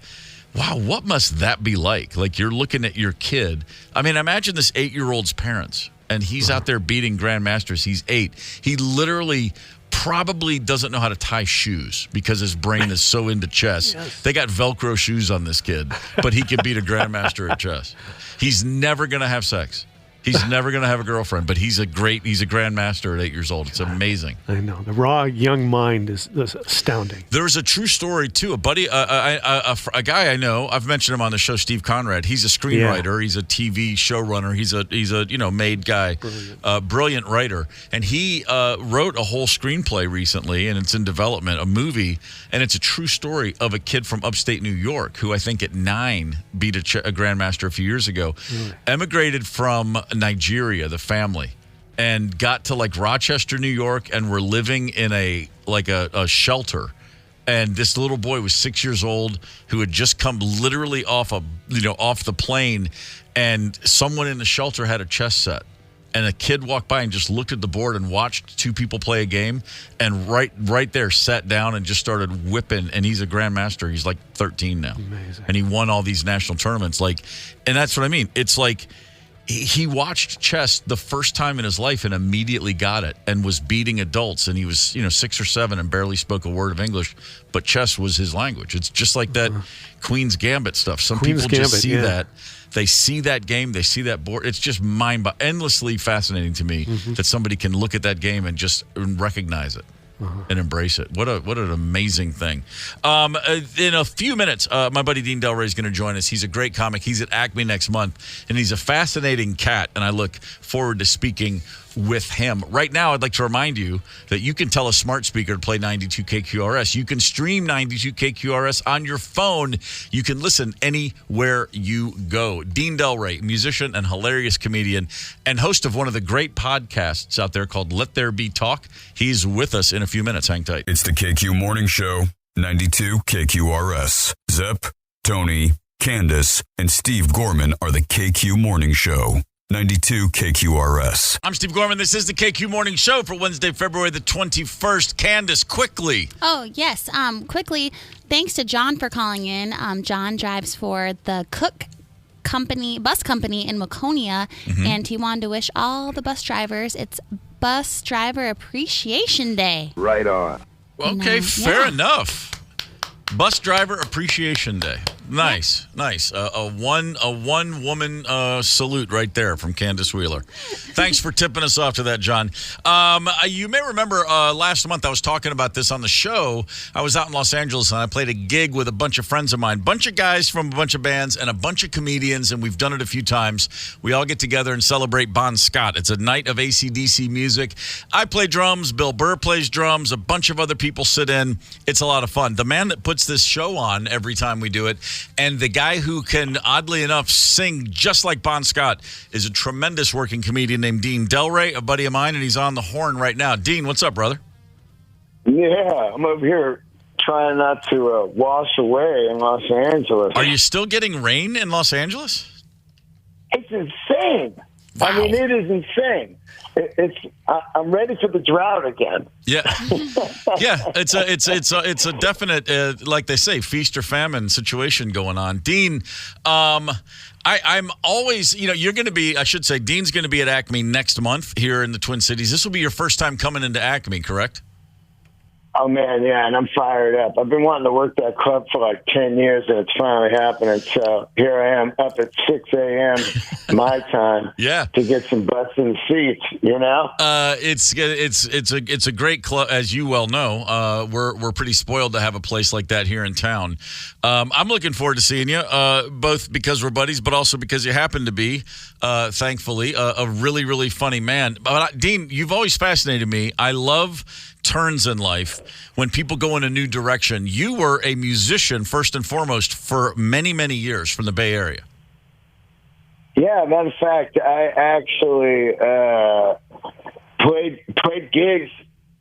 wow, what must that be like? Like, you're looking at your kid. I mean, imagine this 8-year-old's parents, and he's out there beating grandmasters. He's 8. He literally probably doesn't know how to tie shoes because his brain is so into chess. They got Velcro shoes on this kid, but he can beat a grandmaster at chess. He's never going to have sex. He's never going to have a girlfriend, but he's a grandmaster at 8 years old. It's amazing. I know. The raw young mind is astounding. There's a true story, too. A buddy, a guy I know, I've mentioned him on the show, Steve Conrad. He's a screenwriter. Yeah. He's a TV showrunner. He's a made guy. Brilliant writer. And he wrote a whole screenplay recently, and it's in development, a movie, and it's a true story of a kid from upstate New York who I think at 9 beat a grandmaster a few years ago. Really? Emigrated from Nigeria, the family, and got to like Rochester, New York, and were living in a shelter. And this little boy was 6 years old who had just come literally off the plane, and someone in the shelter had a chess set. And a kid walked by and just looked at the board and watched two people play a game, and right there sat down and just started whipping. And he's a grandmaster. He's like 13 now. Amazing. And he won all these national tournaments. And that's what I mean. It's like he watched chess the first time in his life and immediately got it and was beating adults. And he was 6 or 7 and barely spoke a word of English, but chess was his language. It's just like that Queen's Gambit stuff. Some people just see that. They see that game. They see that board. It's just endlessly fascinating to me that somebody can look at that game and just recognize it and embrace it. What an amazing thing. In a few minutes, my buddy Dean Delray is going to join us. He's a great comic. He's at Acme next month, and he's a fascinating cat, and I look forward to speaking with him. Right now, I'd like to remind you that you can tell a smart speaker to play 92KQRS. You can stream 92KQRS on your phone. You can listen anywhere you go. Dean Delray, musician and hilarious comedian and host of one of the great podcasts out there called Let There Be Talk. He's with us in a few minutes. Hang tight. It's the KQ Morning Show, 92KQRS. Zep, Tony, Candice, and Steve Gorman are the KQ Morning Show. 92 KQRS. I'm Steve Gorman. This is the KQ Morning Show for Wednesday, February the 21st. Candice, quickly. Oh, yes. Quickly, thanks to John for calling in. John drives for the Cook bus company in Waconia, and he wanted to wish all the bus drivers it's Bus Driver Appreciation Day. Right on. Okay, fair enough. Bus Driver Appreciation Day. Nice. A one woman salute right there from Candice Wheeler. Thanks for tipping us off to that, John. You may remember last month I was talking about this on the show. I was out in Los Angeles and I played a gig with a bunch of friends of mine, bunch of guys from a bunch of bands and a bunch of comedians, and we've done it a few times. We all get together and celebrate Bon Scott. It's a night of AC/DC music. I play drums. Bill Burr plays drums. A bunch of other people sit in. It's a lot of fun. The man that puts this show on every time we do it, and the guy who can, oddly enough, sing just like Bon Scott, is a tremendous working comedian named Dean Delray, a buddy of mine, and he's on the horn right now. Dean, what's up, brother? Yeah, I'm over here trying not to wash away in Los Angeles. Are you still getting rain in Los Angeles? It's insane. Wow. I mean, it is insane. I'm ready for the drought again. Yeah, yeah. It's a definite, like they say, feast or famine situation going on. Dean, I'm always, you're going to be. I should say, Dean's going to be at Acme next month here in the Twin Cities. This will be your first time coming into Acme, correct? Oh, man, yeah, and I'm fired up. I've been wanting to work that club for like 10 years, and it's finally happening. So here I am up at 6 a.m. my time to get some butts in the seats, It's a great club, as you well know. We're pretty spoiled to have a place like that here in town. I'm looking forward to seeing you, both because we're buddies, but also because you happen to be, thankfully, a really, really funny man. Dean, you've always fascinated me. I love turns in life when people go in a new direction. You were a musician first and foremost for many, many years from the Bay Area. Yeah, matter of fact, I actually played gigs.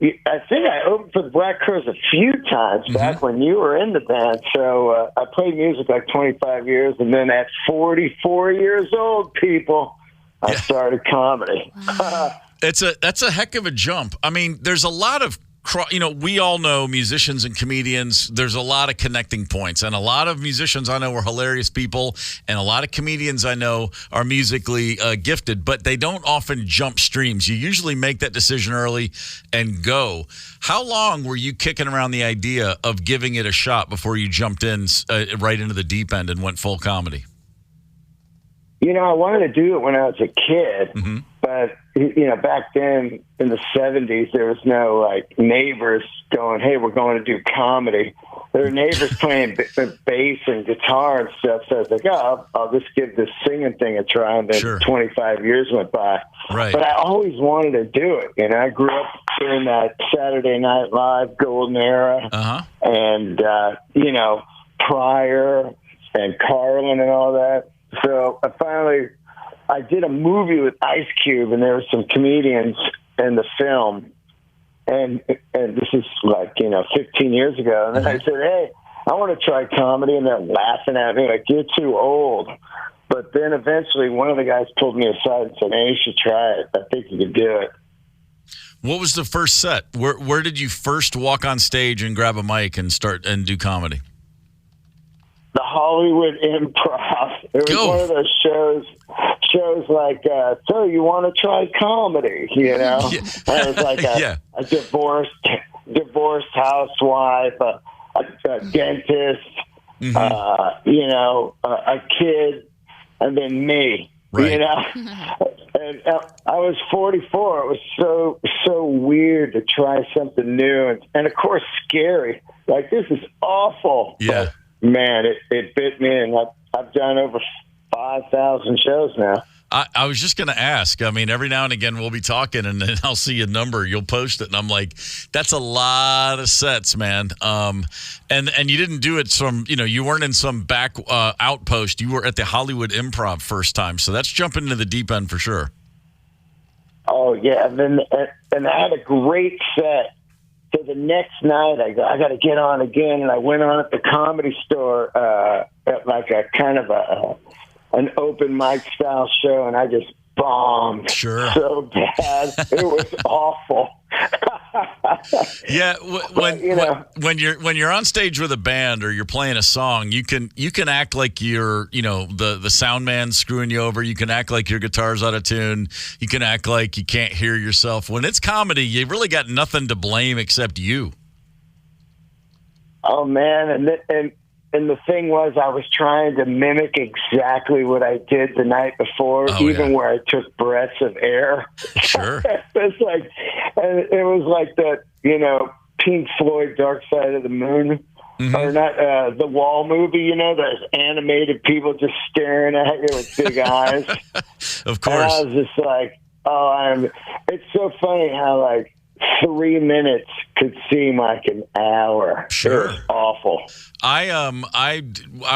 I think I opened for the Black Crowes a few times back when you were in the band. So I played music like 25 years, and then at 44 years old, I started comedy. Wow. That's a heck of a jump. I mean, there's a lot of, we all know musicians and comedians, there's a lot of connecting points. And a lot of musicians I know are hilarious people, and a lot of comedians I know are musically gifted, but they don't often jump streams. You usually make that decision early and go. How long were you kicking around the idea of giving it a shot before you jumped in right into the deep end and went full comedy? I wanted to do it when I was a kid, but, back then in the 70s, there was no, like, neighbors going, hey, we're going to do comedy. There were neighbors playing bass and guitar and stuff, so I was like, I'll just give this singing thing a try, and then 25 years went by. Right. But I always wanted to do it, I grew up during that Saturday Night Live golden era, and, Pryor and Carlin and all that. So I did a movie with Ice Cube, and there were some comedians in the film, and this is like 15 years ago. And then I said, hey, I want to try comedy, and they're laughing at me like, you're too old. But then eventually one of the guys pulled me aside and said, hey, you should try it. I think you could do it. What was the first set? Where did you first walk on stage and grab a mic and start and do comedy? The Hollywood Improv. It was one of those shows like, so you want to try comedy, Yeah. And it was like a divorced housewife, a dentist, a kid, and then me, And I was 44. It was so weird to try something new, and of course scary. Like, this is awful. Yeah. But, man, it bit me, and I've done over 5,000 shows now. I was just going to ask. I mean, every now and again we'll be talking, and then I'll see a number. You'll post it, and I'm like, that's a lot of sets, man. And you didn't do it from, you weren't in some back outpost. You were at the Hollywood Improv first time, so that's jumping into the deep end for sure. Oh yeah, and I had a great set. So the next night, I got to get on again, and I went on at the Comedy Store at like a kind of an open mic style show, and I just bombed so bad. It was awful. Yeah, when you're on stage with a band or you're playing a song, you can act like you're the sound man screwing you over. You can act like your guitar's out of tune. You can act like you can't hear yourself. When it's comedy, you really got nothing to blame except you. Oh man, and the thing was, I was trying to mimic exactly what I did the night before, where I took breaths of air. Sure. It's like, and it was like that, Pink Floyd Dark Side of the Moon, or not, the Wall movie, those animated people just staring at you with big eyes. Of course. And I was just like, it's so funny how, like, 3 minutes could seem like an hour. Sure. It was awful. I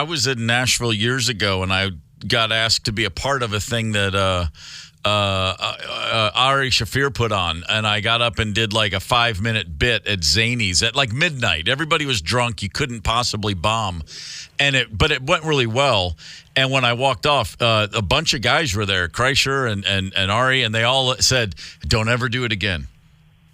was in Nashville years ago, and I got asked to be a part of a thing that Ari Shaffir put on, and I got up and did like a 5-minute bit at Zany's at like midnight. Everybody was drunk. You couldn't possibly bomb, but it went really well. And when I walked off, a bunch of guys were there, Kreischer and Ari, and they all said, "Don't ever do it again."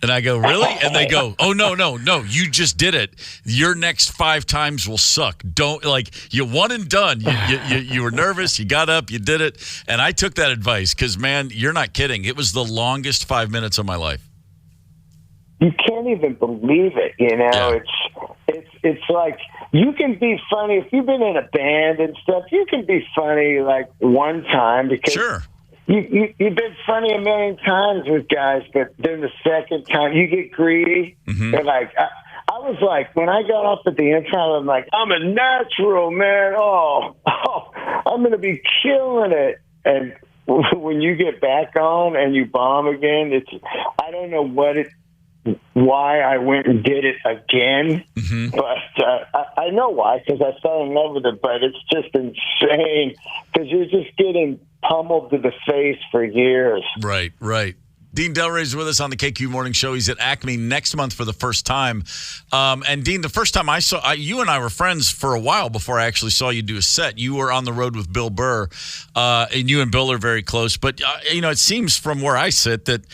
And I go, really? And they go, oh, no, you just did it. Your next 5 times will suck. Don't, you one and done. You were nervous. You got up. You did it. And I took that advice because, man, you're not kidding. It was the longest 5 minutes of my life. You can't even believe it, Yeah. It's like, you can be funny. If you've been in a band and stuff, you can be funny, like, one time because... Sure. You've been funny a million times with guys, but then the second time you get greedy. And like, I was like, when I got off at the Improv, I'm like, I'm a natural, man. Oh, I'm going to be killing it. And when you get back on and you bomb again, I don't know why I went and did it again, but I know why, because I fell in love with it, but it's just insane because you're just getting pummeled to the face for years. Right. Dean Delray is with us on the KQ Morning Show. He's at Acme next month for the first time. And Dean, the first time I saw you and I were friends for a while before I actually saw you do a set. You were on the road with Bill Burr, and you and Bill are very close. But it seems from where I sit that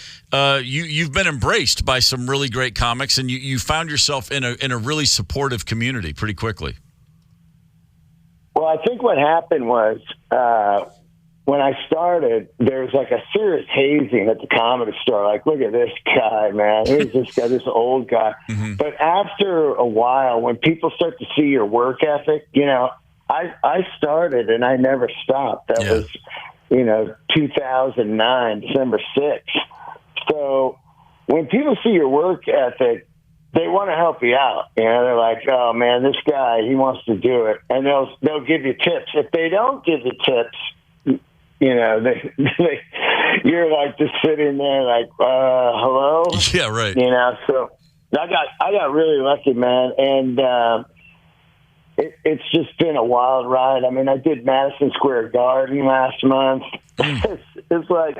you've been embraced by some really great comics, and you found yourself in a really supportive community pretty quickly. Well, I think what happened was. When I started, there was like a serious hazing at the Comedy Store. Like, look at this guy, man. Who's this guy, this old guy? But after a while, when people start to see your work ethic, I started and I never stopped. That was, 2009, December 6th. So when people see your work ethic, they want to help you out. They're like, oh man, this guy, he wants to do it. And they'll give you tips. If they don't give you tips, you're like just sitting there like, hello? Yeah, right. So I got really lucky, man. And, it's just been a wild ride. I mean, I did Madison Square Garden last month. It's like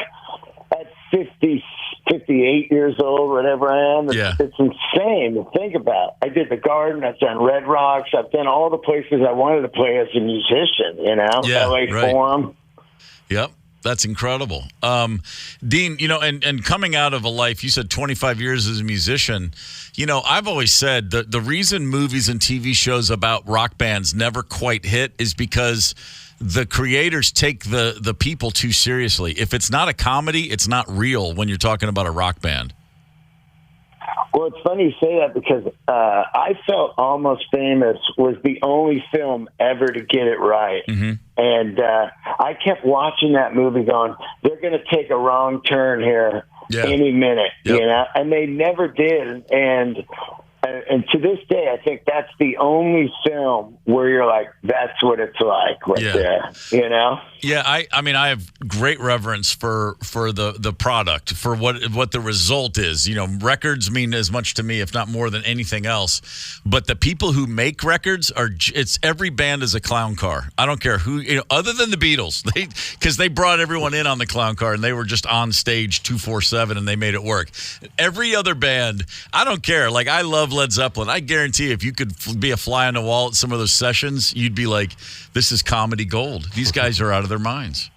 at 58 years old, whatever I am. It's insane to think about. I did the Garden. I've done Red Rocks. I've done all the places I wanted to play as a musician, LA Forum. Yep. That's incredible. Dean, and coming out of a life, you said 25 years as a musician, I've always said the reason movies and TV shows about rock bands never quite hit is because the creators take the people too seriously. If it's not a comedy, it's not real when you're talking about a rock band. Well, it's funny you say that because I felt Almost Famous was the only film ever to get it right. Mm-hmm. And I kept watching that movie going, they're going to take a wrong turn here any minute, and they never did. And to this day, I think that's the only film where you're like, that's what it's like there, Yeah, I mean, I have great reverence for the product, for what the result is. Records mean as much to me, if not more than anything else. But the people who make records it's every band is a clown car. I don't care who, other than the Beatles, because they brought everyone in on the clown car and they were just on stage 24/7 and they made it work. Every other band, I don't care. Like, I love Led Zeppelin. I guarantee if you could be a fly on the wall at some of those sessions, you'd be like, this is comedy gold. These guys are out of their minds.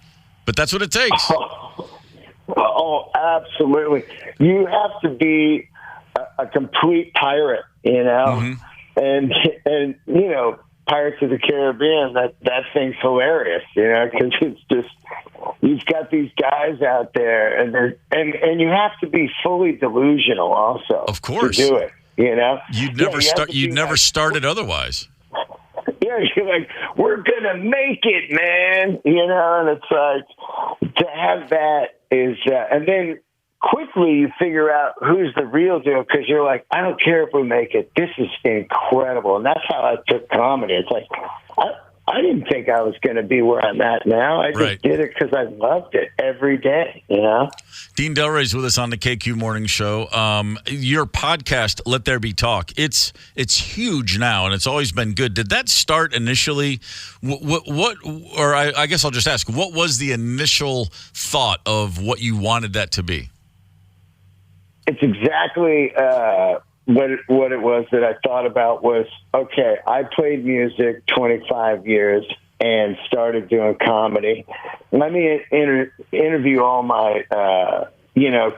But that's what it takes. Oh, absolutely. You have to be a complete pirate, mm-hmm. and Pirates of the Caribbean, that thing's hilarious, because it's just, you've got these guys out there and you have to be fully delusional also. Of course. To do it. You'd never start it otherwise. Yeah, you're like, we're gonna make it, man. And it's like, to have that is, and then quickly you figure out who's the real deal because you're like, I don't care if we make it. This is incredible, and that's how I took comedy. It's like, I didn't think I was going to be where I'm at now. I just did it because I loved it every day, Dean Delray's with us on the KQ Morning Show. Your podcast, Let There Be Talk, it's huge now, and it's always been good. Did that start initially? I guess I'll just ask, what was the initial thought of what you wanted that to be? It's exactly what it was that I thought about was, okay, I played music 25 years and started doing comedy. Let me interview all my,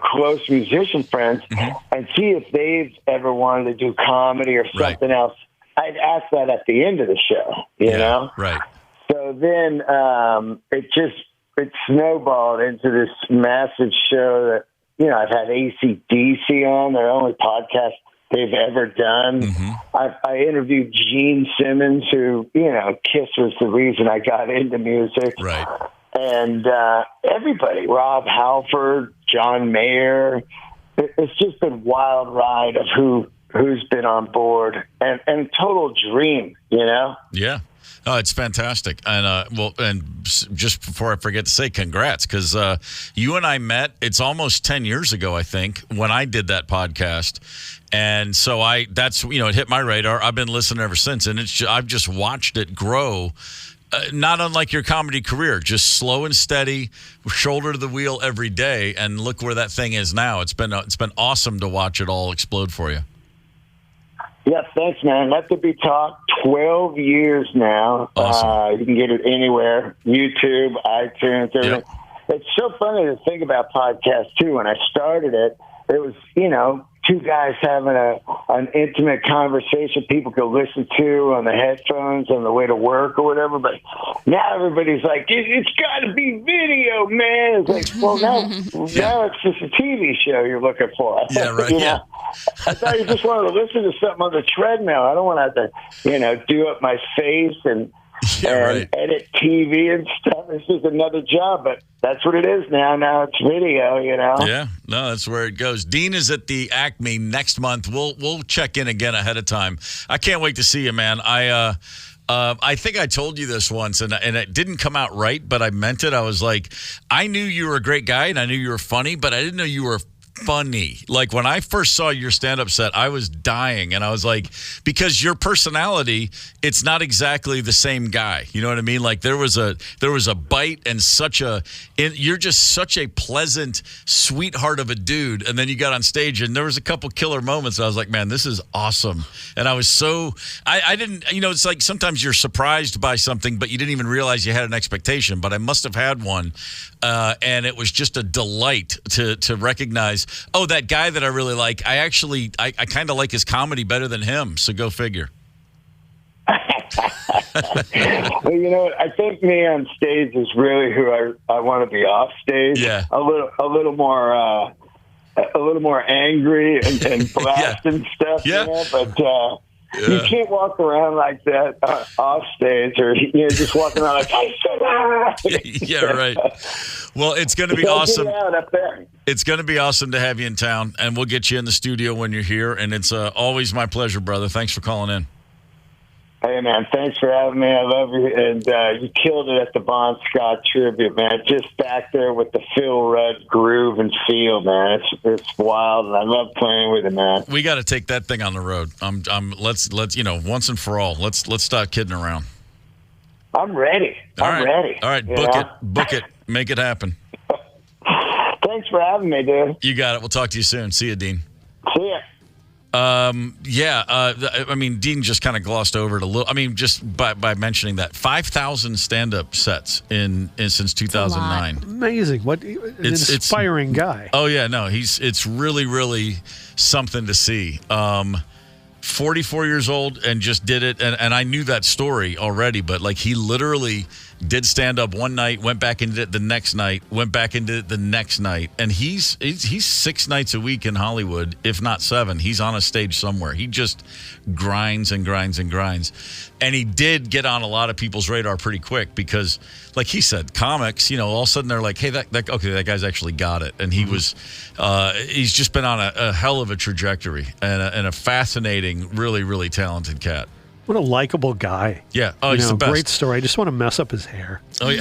close musician friends and see if they've ever wanted to do comedy or something else. I'd ask that at the end of the show, you know? Right. So then it snowballed into this massive show that, I've had AC/DC on, their only podcast they've ever done. Mm-hmm. I interviewed Gene Simmons, who, Kiss was the reason I got into music. Right. And everybody, Rob Halford, John Mayer. It's just been a wild ride of who's been on board and total dream, Yeah. Oh, it's fantastic. And just before I forget to say congrats, because you and I met, it's almost 10 years ago, I think, when I did that podcast. And so it hit my radar. I've been listening ever since, and I've just watched it grow. Not unlike your comedy career, just slow and steady, shoulder to the wheel every day, and look where that thing is now. It's been awesome to watch it all explode for you. Yeah, thanks, man. Let There Be Talk, 12 years now. Awesome. You can get it anywhere, YouTube, iTunes, everything. Yep. It's so funny to think about podcasts, too. When I started it, it was, two guys having an intimate conversation people could listen to on the headphones on the way to work or whatever. But now everybody's like, it's got to be video, man. It's like, well, now it's just a TV show you're looking for. Yeah, right. I thought you just wanted to listen to something on the treadmill. I don't want to have to, do up my face and and edit TV and stuff. It's just another job, but that's what it is now. Now it's video, Yeah, no, that's where it goes. Dean is at the Acme next month. We'll check in again ahead of time. I can't wait to see you, man. I think I told you this once, and it didn't come out right, but I meant it. I was like, I knew you were a great guy, and I knew you were funny, but I didn't know you were funny. Like when I first saw your stand-up set, I was dying, and I was like, because your personality, it's not exactly the same guy. You know what I mean? Like there was a bite and you're just such a pleasant sweetheart of a dude, and then you got on stage, and there was a couple killer moments. I was like, man, this is awesome. And I was I didn't, it's like sometimes you're surprised by something, but you didn't even realize you had an expectation. But I must have had one, and it was just a delight to recognize, oh, that guy that I really like, I kind of like his comedy better than him. So go figure. Well, you know what? I think me on stage is really who I want to be off stage. Yeah. A little more angry and blasting stuff. Yeah. But you can't walk around like that off stage, or just walking around like, yeah, right. Well, it's going to be awesome. Up there. It's going to be awesome to have you in town, and we'll get you in the studio when you're here. And it's always my pleasure, brother. Thanks for calling in. Hey, man, thanks for having me. I love you. And you killed it at the Bon Scott tribute, man. Just back there with the Phil Rudd groove and feel, man. It's wild, and I love playing with it, man. We got to take that thing on the road. Let's once and for all. Let's stop kidding around. I'm ready. I'm ready. All right, book it. Make it happen. Thanks for having me, dude. You got it. We'll talk to you soon. See you, Dean. See ya. Dean just kind of glossed over it a little. I mean, just by mentioning that 5,000 stand-up sets since 2009. Amazing! What an inspiring guy. Oh yeah, no, it's really, really something to see. 44 years old and just did it, and I knew that story already, but like he literally did stand up one night, went back into it the next night, went back into it the next night, and he's 6 nights a week in Hollywood, if not 7. He's on a stage somewhere. He just grinds and grinds and grinds, and he did get on a lot of people's radar pretty quick because, like he said, comics, all of a sudden they're like, hey, that guy's actually got it, and he was, he's just been on a hell of a trajectory and a fascinating, really, really talented cat. What a likable guy. Yeah. Oh, he's the best. Great story. I just want to mess up his hair. Oh, yeah.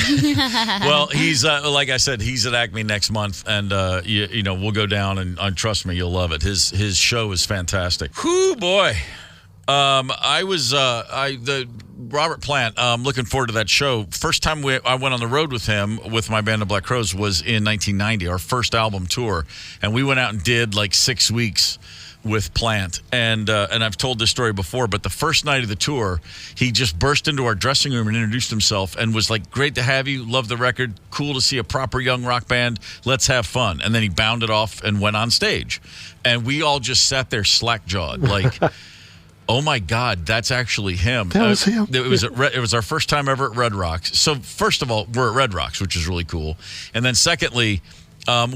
Well, he's, like I said, he's at Acme next month, and, we'll go down, and trust me, you'll love it. His show is fantastic. Whoo, boy. The Robert Plant, looking forward to that show. First time I went on the road with him with my band, the Black Crowes, was in 1990, our first album tour. And we went out and did like 6 weeks with Plant, and I've told this story before, but the first night of the tour, he just burst into our dressing room and introduced himself and was like, great to have you, love the record, cool to see a proper young rock band, let's have fun. And then he bounded off and went on stage, and we all just sat there slack-jawed like, oh my God, that's actually him. That was him. It was our first time ever at Red Rocks. So first of all, we're at Red Rocks, which is really cool, and then secondly,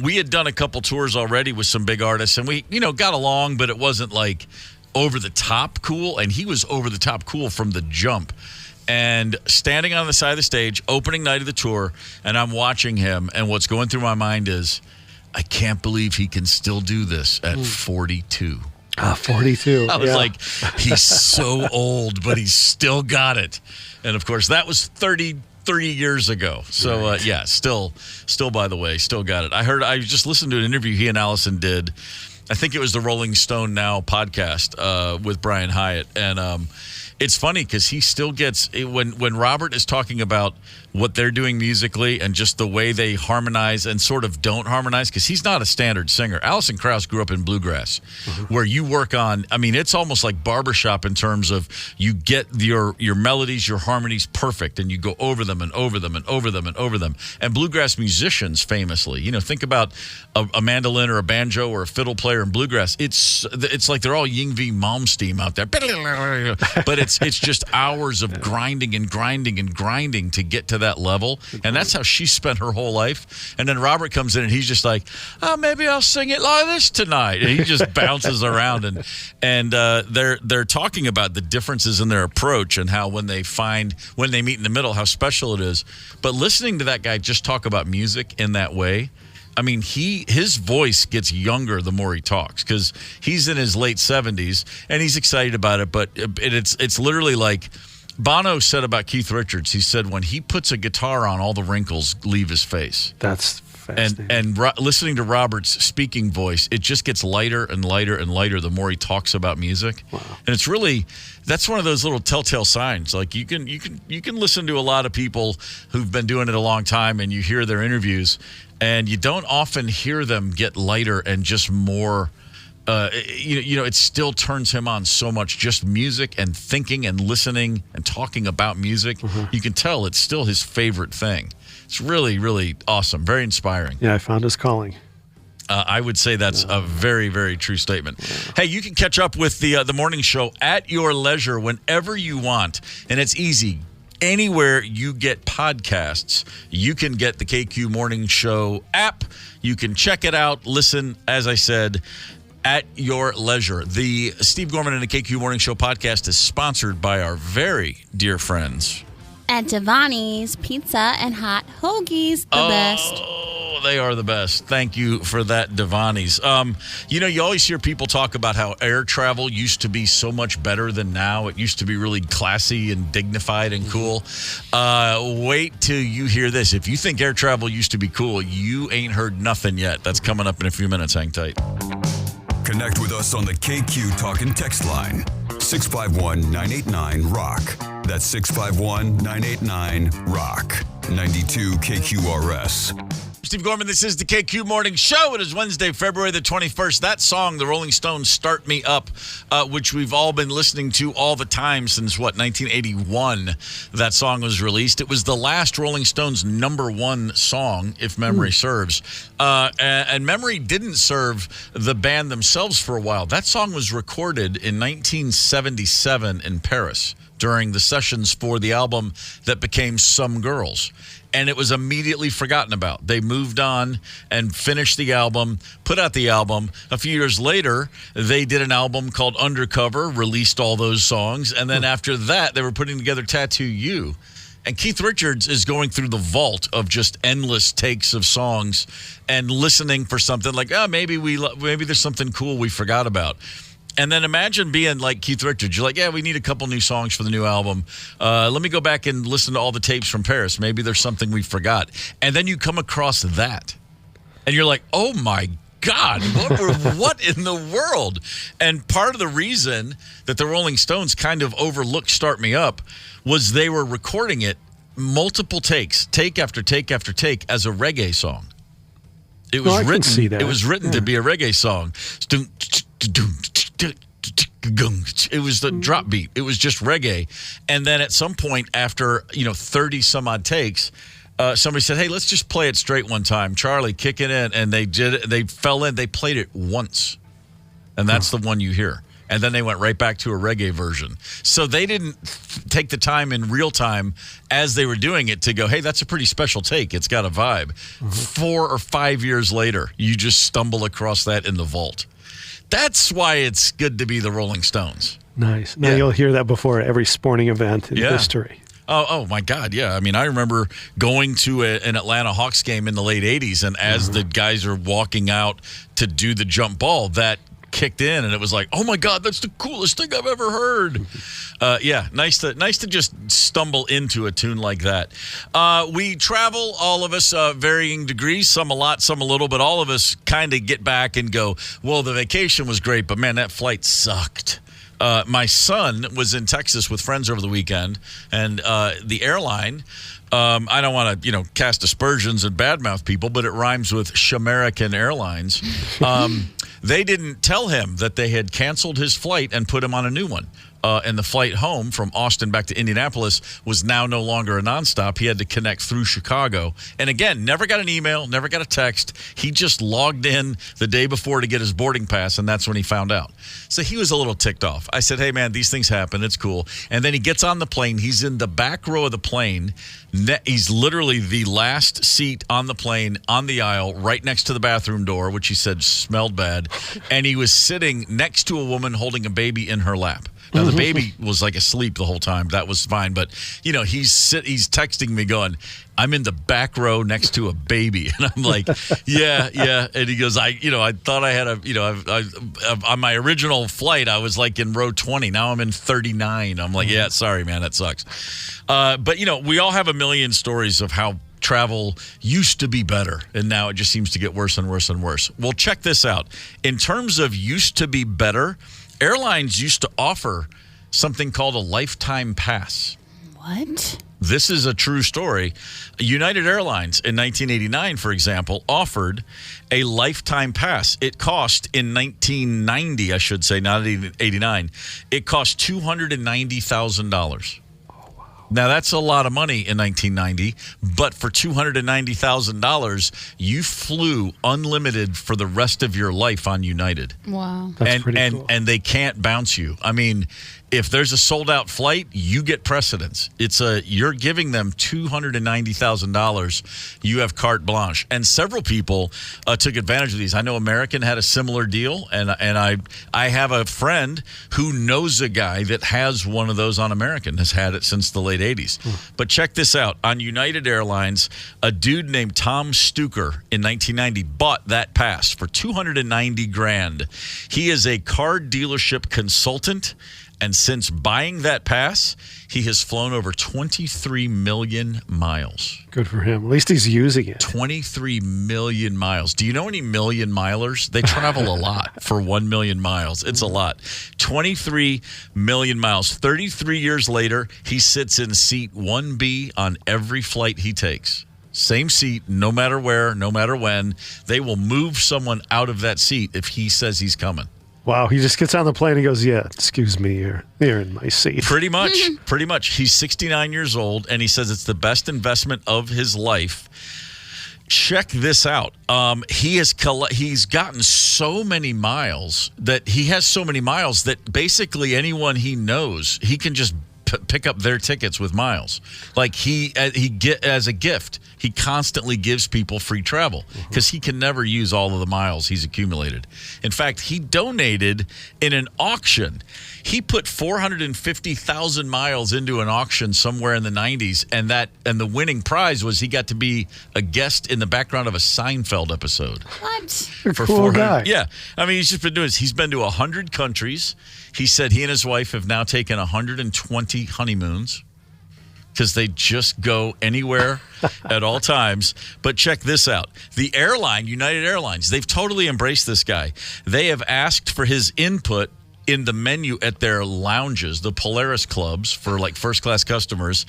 we had done a couple tours already with some big artists, and we, got along, but it wasn't like over the top cool. And he was over the top cool from the jump. And standing on the side of the stage, opening night of the tour, and I'm watching him, and what's going through my mind is, I can't believe he can still do this at 42. 42. I was like, he's so old, but he's still got it. And of course, that was 30 years ago. So, right. Still, by the way, still got it. I just listened to an interview he and Allison did. I think it was the Rolling Stone Now podcast with Brian Hyatt. And it's funny because he still gets, when Robert is talking about what they're doing musically and just the way they harmonize and sort of don't harmonize, because he's not a standard singer. Alison Krauss grew up in bluegrass, where you work on, it's almost like barbershop in terms of you get your melodies, your harmonies perfect, and you go over them and over them and over them and over them. And bluegrass musicians famously, think about a mandolin or a banjo or a fiddle player in bluegrass. It's like they're all Yngwie Malmsteen out there. But it's just hours of grinding and grinding and grinding to get to that level. And that's how she spent her whole life. And then Robert comes in and he's just like, oh, maybe I'll sing it like this tonight. And he just bounces around. And they're talking about the differences in their approach and how when they meet in the middle, how special it is. But listening to that guy just talk about music in that way, I mean, his voice gets younger the more he talks because he's in his late 70s and he's excited about it. But it's literally like Bono said about Keith Richards. He said when he puts a guitar on, all the wrinkles leave his face. That's fascinating. And listening to Robert's speaking voice, it just gets lighter and lighter and lighter the more he talks about music. Wow. And it's really, that's one of those little telltale signs. Like you can listen to a lot of people who've been doing it a long time and you hear their interviews and you don't often hear them get lighter and just more, it still turns him on so much. Just music and thinking and listening and talking about music. Mm-hmm. You can tell it's still his favorite thing. It's really, really awesome. Very inspiring. Yeah, I found his calling. I would say that's a very, very true statement. Hey, you can catch up with the morning show at your leisure whenever you want, and it's easy. Anywhere you get podcasts, you can get the KQ Morning Show app. You can check it out. Listen, as I said, at your leisure. The Steve Gorman and the KQ Morning Show podcast is sponsored by our very dear friends at Devani's Pizza and Hot Hoagies, the best. Oh, they are the best. Thank you for that, Devani's. You always hear people talk about how air travel used to be so much better than now. It used to be really classy and dignified and cool. Wait till you hear this. If you think air travel used to be cool, you ain't heard nothing yet. That's coming up in a few minutes. Hang tight. Connect with us on the KQ Talk and Text line, 651-989-ROCK. That's 651-989-ROCK. 92 KQRS. Steve Gorman, this is the KQ Morning Show. It is Wednesday, February the 21st. That song, the Rolling Stones' Start Me Up, which we've all been listening to all the time since, 1981, that song was released. It was the last Rolling Stones' #1 song, if memory serves. And memory didn't serve the band themselves for a while. That song was recorded in 1977 in Paris during the sessions for the album that became Some Girls. And it was immediately forgotten about. They moved on and finished the album, put out the album. A few years later, they did an album called Undercover, released all those songs. And then after that, they were putting together Tattoo You. And Keith Richards is going through the vault of just endless takes of songs and listening for something like, maybe there's something cool we forgot about. And then imagine being like Keith Richards. You're like, we need a couple new songs for the new album. Let me go back and listen to all the tapes from Paris. Maybe there's something we forgot. And then you come across that. And you're like, oh, my God, what in the world? And part of the reason that the Rolling Stones kind of overlooked Start Me Up was they were recording it multiple takes, take after take after take, as a reggae song. It was written. I can see that. It was written to be a reggae song. It was the drop beat. It was just reggae. And then at some point after, 30 some odd takes, somebody said, hey, let's just play it straight one time. Charlie, kick it in. And they did it. They fell in. They played it once. And that's the one you hear. And then they went right back to a reggae version. So they didn't take the time in real time as they were doing it to go, hey, that's a pretty special take. It's got a vibe. Mm-hmm. 4 or 5 years later, you just stumble across that in the vault. That's why it's good to be the Rolling Stones. Nice. Now you'll hear that before every sporting event in history. Oh, my God, yeah. I mean, I remember going to an Atlanta Hawks game in the late 80s, and as the guys are walking out to do the jump ball, that kicked in, and it was like, oh, my God, that's the coolest thing I've ever heard. Nice to just stumble into a tune like that. We travel, all of us, varying degrees, some a lot, some a little, but all of us kind of get back and go, well, the vacation was great, but, man, that flight sucked. My son was in Texas with friends over the weekend, and the airline, I don't want to, cast aspersions and badmouth people, but it rhymes with Shamerican Airlines. They didn't tell him that they had canceled his flight and put him on a new one. and the flight home from Austin back to Indianapolis was now no longer a nonstop. He had to connect through Chicago. And again, never got an email, never got a text. He just logged in the day before to get his boarding pass, and that's when he found out. So he was a little ticked off. I said, hey, man, these things happen. It's cool. And then he gets on the plane. He's in the back row of the plane. He's literally the last seat on the plane, on the aisle, right next to the bathroom door, which he said smelled bad. And he was sitting next to a woman holding a baby in her lap. Now, the baby was like asleep the whole time. That was fine. But, you know, he's texting me going, I'm in the back row next to a baby. And I'm like, yeah. And he goes, I thought I had on my original flight, I was like in row 20. Now I'm in 39. I'm like, yeah, sorry, man, that sucks. But, you know, we all have a million stories of how travel used to be better, and now it just seems to get worse and worse and worse. Well, check this out. In terms of used to be better, airlines used to offer something called a lifetime pass. What? This is a true story. United Airlines in 1989, for example, offered a lifetime pass. It cost in 1990, I should say, not 89. It cost $290,000. Now, that's a lot of money in 1990, but for $290,000, you flew unlimited for the rest of your life on United. Wow. That's pretty cool. And they can't bounce you. I mean, if there's a sold-out flight, you get precedence. You're giving them $290,000. You have carte blanche. And several people took advantage of these. I know American had a similar deal, and I have a friend who knows a guy that has one of those on American, has had it since the late 80s. But check this out. On United Airlines, a dude named Tom Stuker in 1990 bought that pass for $290,000. He is a car dealership consultant. And since buying that pass, he has flown over 23 million miles. Good for him. At least he's using it. 23 million miles. Do you know any million milers? They travel a lot for 1 million miles. It's a lot. 23 million miles. 33 years later, he sits in seat 1B on every flight he takes. Same seat, no matter where, no matter when. They will move someone out of that seat if he says he's coming. Wow, he just gets on the plane and goes, yeah, excuse me, you're in my seat. Pretty much. He's 69 years old, and he says it's the best investment of his life. Check this out. He's gotten so many miles that basically anyone he knows, he can just pick up their tickets with miles. Like he get as a gift. He constantly gives people free travel because he can never use all of the miles he's accumulated. In fact, he donated in an auction. He put 450,000 miles into an auction somewhere in the 90s, and the winning prize was he got to be a guest in the background of a Seinfeld episode. What? You're a cool guy. Yeah. I mean, he's just been doing this. He's been to 100 countries. He said he and his wife have now taken 120 honeymoons because they just go anywhere at all times. But check this out. The airline, United Airlines, they've totally embraced this guy. They have asked for his input in the menu at their lounges, the Polaris clubs for like first-class customers.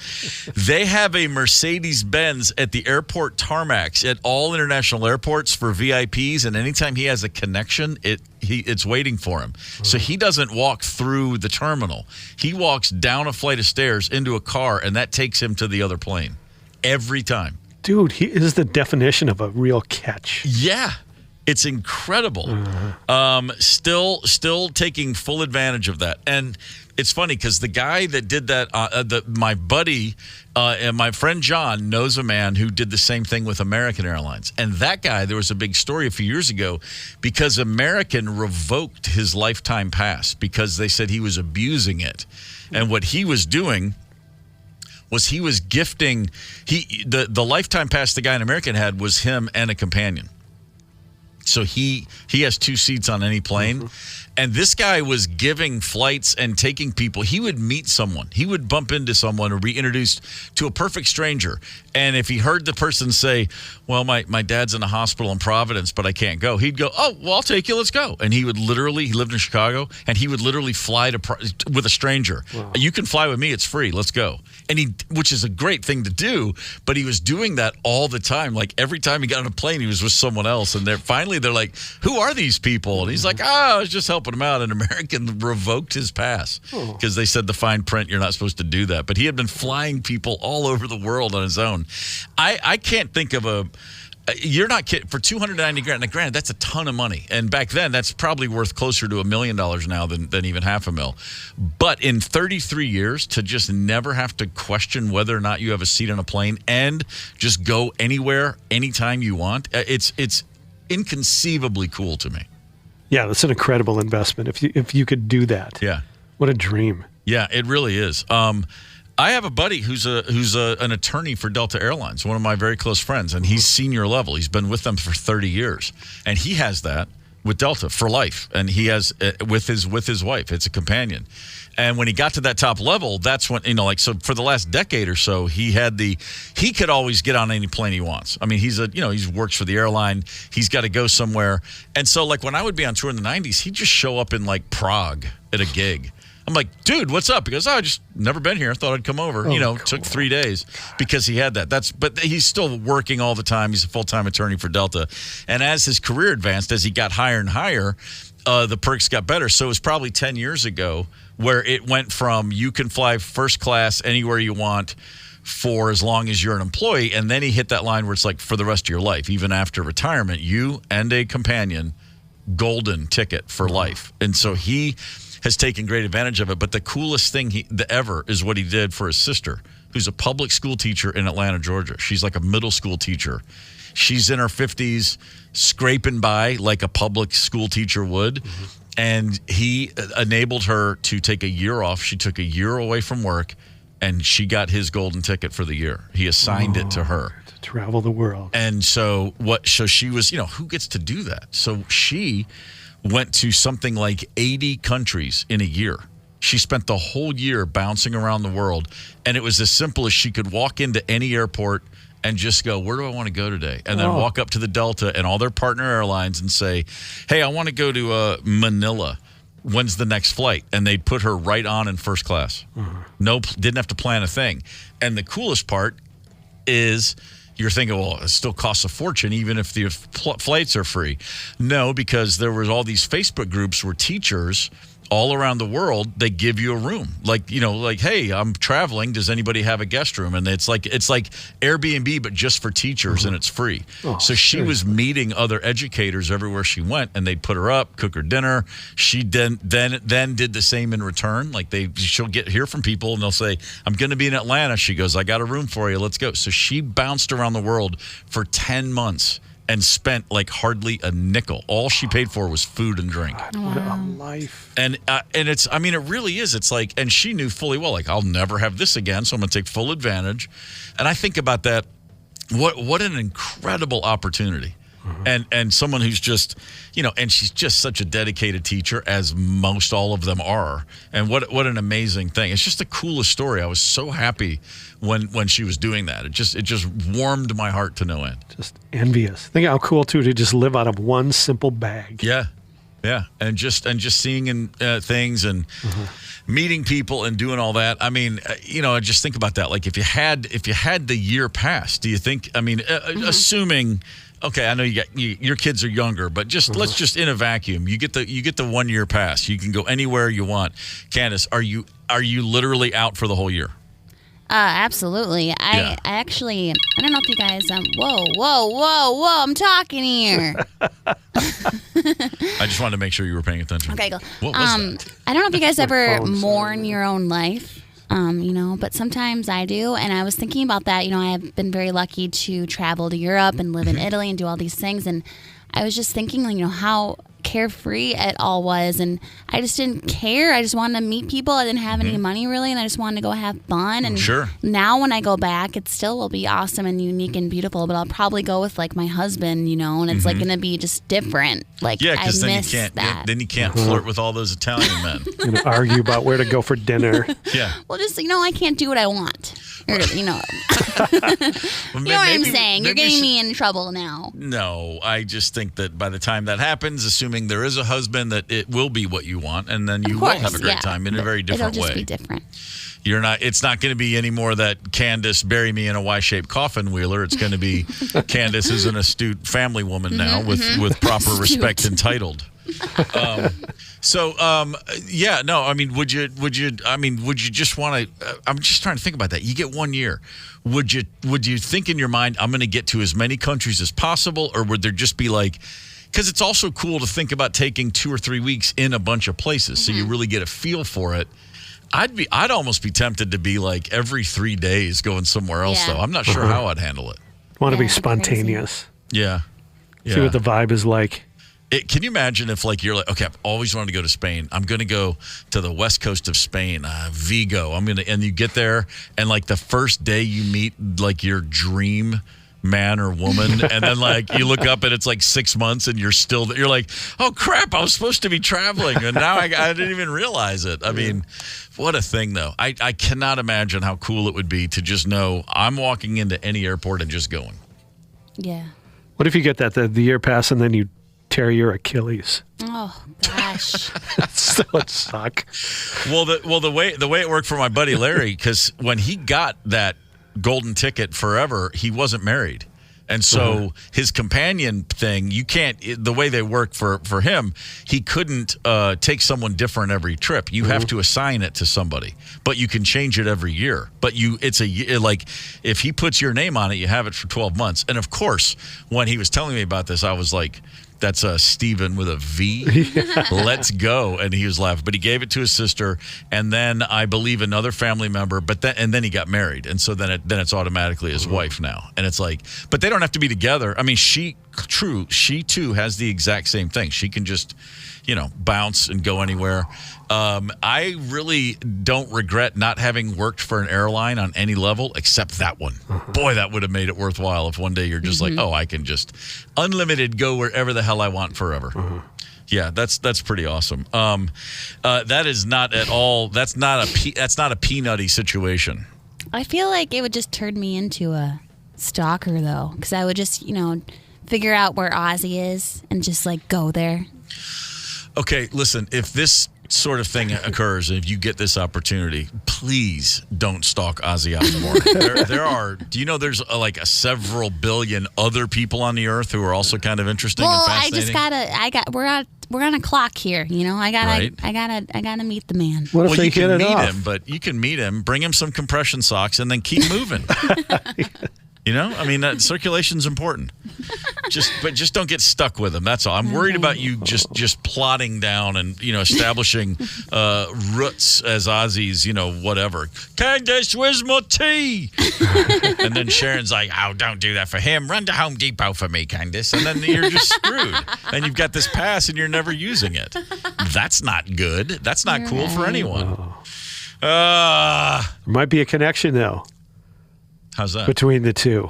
They have a Mercedes-Benz at the airport tarmacs at all international airports for VIPs, and anytime he has a connection, it's waiting for him. So he doesn't walk through the terminal. He walks down a flight of stairs into a car, and that takes him to the other plane every time. Dude, he is the definition of a real catch. Yeah. It's incredible. Still taking full advantage of that. And it's funny because the guy that did that, my buddy and my friend John knows a man who did the same thing with American Airlines. And that guy, there was a big story a few years ago because American revoked his lifetime pass because they said he was abusing it. And what he was doing was he was gifting, the lifetime pass the guy in American had was him and a companion. So he has two seats on any plane. And this guy was giving flights and taking people. He would meet someone. He would bump into someone or be introduced to a perfect stranger. And if he heard the person say, well, my dad's in a hospital in Providence, but I can't go, he'd go, oh, well, I'll take you. Let's go. And he lived in Chicago, and he would literally fly with a stranger. Wow. You can fly with me. It's free. Let's go. And which is a great thing to do, but he was doing that all the time. Like every time he got on a plane, he was with someone else. And finally they're like, who are these people? And he's like, I was just helping helping him out, and American revoked his pass because they said the fine print, you're not supposed to do that. But he had been flying people all over the world on his own. I can't think of a. You're not kidding. For $290,000, now granted, that's a ton of money. And back then, that's probably worth closer to $1 million now than even $500,000. But in 33 years, to just never have to question whether or not you have a seat on a plane and just go anywhere, anytime you want, it's inconceivably cool to me. Yeah, that's an incredible investment. If you could do that. Yeah. What a dream. Yeah, it really is. I have a buddy who's an attorney for Delta Airlines, one of my very close friends, and he's senior level. He's been with them for 30 years, and he has that with Delta for life, and he has with his wife. It's a companion, and when he got to that top level, that's when so for the last decade or so, he could always get on any plane he wants. I mean, he works for the airline. He's got to go somewhere, and so like when I would be on tour in the 90s, he'd just show up in like Prague at a gig. I'm like, dude, what's up? He goes, I just never been here. Thought I'd come over. Cool. Took 3 days because he had that. But he's still working all the time. He's a full-time attorney for Delta. And as his career advanced, as he got higher and higher, the perks got better. So it was probably 10 years ago where it went from you can fly first class anywhere you want for as long as you're an employee. And then he hit that line where it's like for the rest of your life, even after retirement, you and a companion, golden ticket for life. And so he has taken great advantage of it. But the coolest thing ever is what he did for his sister, who's a public school teacher in Atlanta, Georgia. She's like a middle school teacher. She's in her 50s, scraping by like a public school teacher would. Mm-hmm. And he enabled her to take a year off. She took a year away from work, and she got his golden ticket for the year. He assigned it to her. To travel the world. And so she was, who gets to do that? So she went to something like 80 countries in a year. She spent the whole year bouncing around the world, and it was as simple as she could walk into any airport and just go, where do I want to go today? And then walk up to the Delta and all their partner airlines and say, hey, I want to go to Manila. When's the next flight? And they'd put her right on in first class. Mm-hmm. Nope, didn't have to plan a thing. And the coolest part is you're thinking, well, it still costs a fortune even if the flights are free. No, because there was all these Facebook groups where teachers all around the world, they give you a room. Like, hey, I'm traveling. Does anybody have a guest room? And it's like Airbnb, but just for teachers, and it's free. Oh, so she was meeting other educators everywhere she went, and they'd put her up, cook her dinner. She then did the same in return. Like she'll hear from people, and they'll say, I'm going to be in Atlanta. She goes, I got a room for you. Let's go. So she bounced around the world for 10 months. And spent like hardly a nickel. All she paid for was food and drink. God, what a life. And it's, it really is. It's like, and she knew fully well, like, I'll never have this again, so I'm going to take full advantage. And I think about that. What an incredible opportunity. Mm-hmm. And someone who's just, and she's just such a dedicated teacher, as most all of them are. And what an amazing thing. It's just the coolest story. I was so happy when she was doing that. It just warmed my heart to no end. Just envious. Think how cool too to just live out of one simple bag. Yeah. Yeah. And just seeing things and meeting people and doing all that. I mean, just think about that. Like if you had the year pass, do you think, assuming, okay, I know your kids are younger, but let's just in a vacuum. You get the 1 year pass. You can go anywhere you want. Candice, are you literally out for the whole year? Absolutely. I actually, I don't know if you guys, whoa, I'm talking here. I just wanted to make sure you were paying attention. Okay, go. What was that? I don't know if you guys ever mourn your own life, but sometimes I do. And I was thinking about that. I have been very lucky to travel to Europe and live in Italy and do all these things. And I was just thinking, how carefree it all was, and I just didn't care. I just wanted to meet people. I didn't have any money really, and I just wanted to go have fun. And now when I go back, it still will be awesome and unique and beautiful, but I'll probably go with like my husband, and it's like going to be just different. Like, yeah, because then you can't flirt with all those Italian men. Argue about where to go for dinner. Yeah. Well, just I can't do what I want. Or, you know what I'm saying? You're getting me in trouble now. No, I just think that by the time that happens, assuming there is a husband, that it will be what you want, and then you will have a great time in a very different way. It'll just be different. It's not going to be any more that Candice bury me in a Y-shaped coffin wheeler. It's going to be Candice is an astute family woman now with proper respect entitled. So, yeah, no, I mean, would you just want to, I'm just trying to think about that. You get 1 year. Would you think in your mind, I'm going to get to as many countries as possible, or would there just be like, because it's also cool to think about taking 2 or 3 weeks in a bunch of places so you really get a feel for it. I'd almost be tempted to be like every 3 days going somewhere else, though. I'm not sure how I'd handle it. Want to be spontaneous. Yeah. See what the vibe is like. Can you imagine if, like, you're like, okay, I've always wanted to go to Spain. I'm going to go to the west coast of Spain, Vigo. And you get there, and, like, the first day you meet, like, your dream man or woman, and then, like, you look up and it's, like, 6 months, and you're like, oh, crap, I was supposed to be traveling, and now I didn't even realize it. I mean, what a thing, though. I cannot imagine how cool it would be to just know I'm walking into any airport and just going. Yeah. What if you get the year pass and then you tear your Achilles? Oh gosh, that would suck. Well, the way it worked for my buddy Larry, because when he got that golden ticket forever, he wasn't married, and so his companion thing, you can't. The way they work for him, he couldn't take someone different every trip. You have to assign it to somebody, but you can change it every year. But it's like if he puts your name on it, you have it for 12 months. And of course, when he was telling me about this, I was like, that's Steven with a V. Let's go. And he was laughing. But he gave it to his sister, and then I believe another family member. And then he got married, and so then it's automatically his wife now. And it's like, but they don't have to be together. I mean, she too has the exact same thing. She can just, bounce and go anywhere. I really don't regret not having worked for an airline on any level except that one. Boy, that would have made it worthwhile if one day you're just like, oh, I can just unlimited go wherever the hell I want forever. Yeah, that's pretty awesome. That is not at all. That's not a peanutty situation. I feel like it would just turn me into a stalker, though, because I would just, figure out where Ozzy is and just like go there. Okay, listen, if this sort of thing occurs, and if you get this opportunity, please don't stalk Ozzy Osbourne. There are, do you know there's like several billion other people on the earth who are also kind of interesting and fascinating? We're on a clock here, I gotta meet the man. What if they you get can it meet off? him, but you can meet him, bring him some compression socks, and then keep moving. I mean, circulation's important. Just don't get stuck with them. That's all. I'm worried about you just plodding down and establishing roots as Ozzy's, whatever. Candice, where's my tea? And then Sharon's like, oh, don't do that for him. Run to Home Depot for me, Candice. And then you're just screwed. And you've got this pass and you're never using it. That's not good. That's not cool for anyone. There might be a connection though. How's that? Between the two.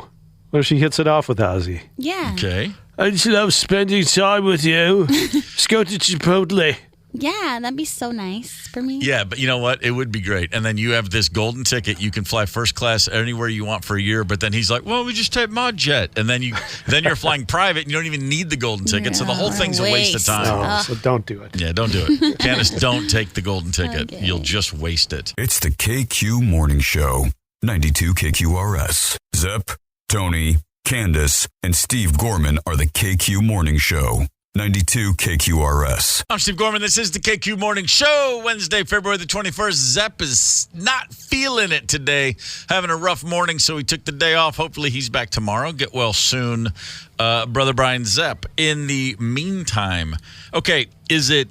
What if she hits it off with Ozzy? Yeah. Okay. I just love spending time with you. Let's go to Chipotle. Yeah, that'd be so nice for me. Yeah, but you know what? It would be great. And then you have this golden ticket. You can fly first class anywhere you want for a year. But then he's like, well, we just take my jet. And then you're flying private and you don't even need the golden ticket. So the whole thing's a waste of time. So don't do it. Yeah, don't do it. Candice, don't take the golden ticket. Okay. You'll just waste it. It's the KQ Morning Show. 92 KQRS. Zep, Tony, Candice, and Steve Gorman are the KQ Morning Show. 92 KQRS. I'm Steve Gorman. This is the KQ Morning Show. Wednesday, February the 21st. Zep is not feeling it today. Having a rough morning, so he took the day off. Hopefully he's back tomorrow. Get well soon, Brother Brian Zep. In the meantime, okay, is it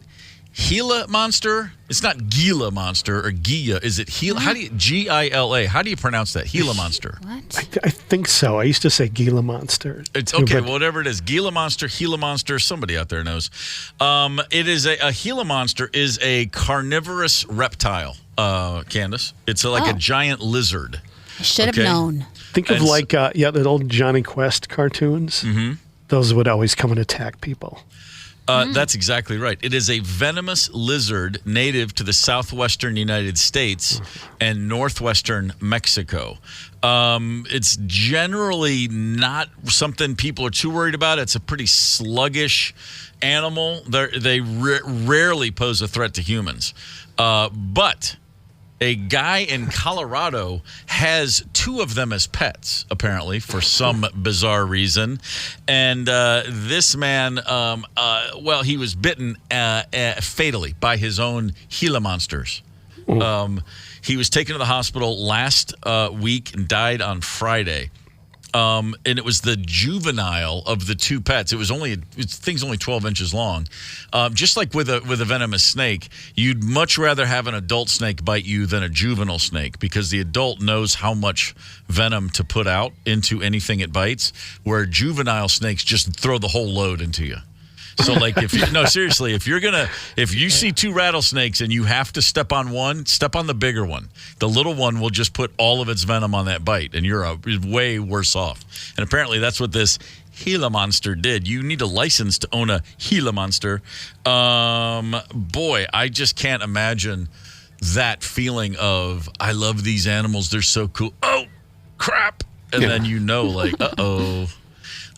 Gila Monster? It's not Gila Monster or Gia. Is it Gila? How do you Gila? How do you pronounce that? Gila Monster. What? I think so. I used to say Gila Monster. It's okay. Well, whatever it is, Gila Monster, Gila Monster. Somebody out there knows. It is a Gila Monster is a carnivorous reptile. Candice, it's like a giant lizard. I should have known. Think of the old Johnny Quest cartoons. Mm-hmm. Those would always come and attack people. That's exactly right. It is a venomous lizard native to the southwestern United States and northwestern Mexico. It's generally not something people are too worried about. It's a pretty sluggish animal. They rarely pose a threat to humans. But A guy in Colorado has 2 of them as pets, apparently, for some bizarre reason. And this man, he was bitten fatally by his own Gila monsters. He was taken to the hospital last week and died on Friday. And it was the juvenile of the 2 pets. Thing's only 12 inches long. Just like with a venomous snake, you'd much rather have an adult snake bite you than a juvenile snake, because the adult knows how much venom to put out into anything it bites, where juvenile snakes just throw the whole load into you. So, like, if you see 2 rattlesnakes and you have to step on one, step on the bigger one. The little one will just put all of its venom on that bite, and you're way worse off. And apparently that's what this Gila monster did. You need a license to own a Gila monster. Boy, I just can't imagine that feeling of, I love these animals, they're so cool. Oh, crap. And then like, uh-oh.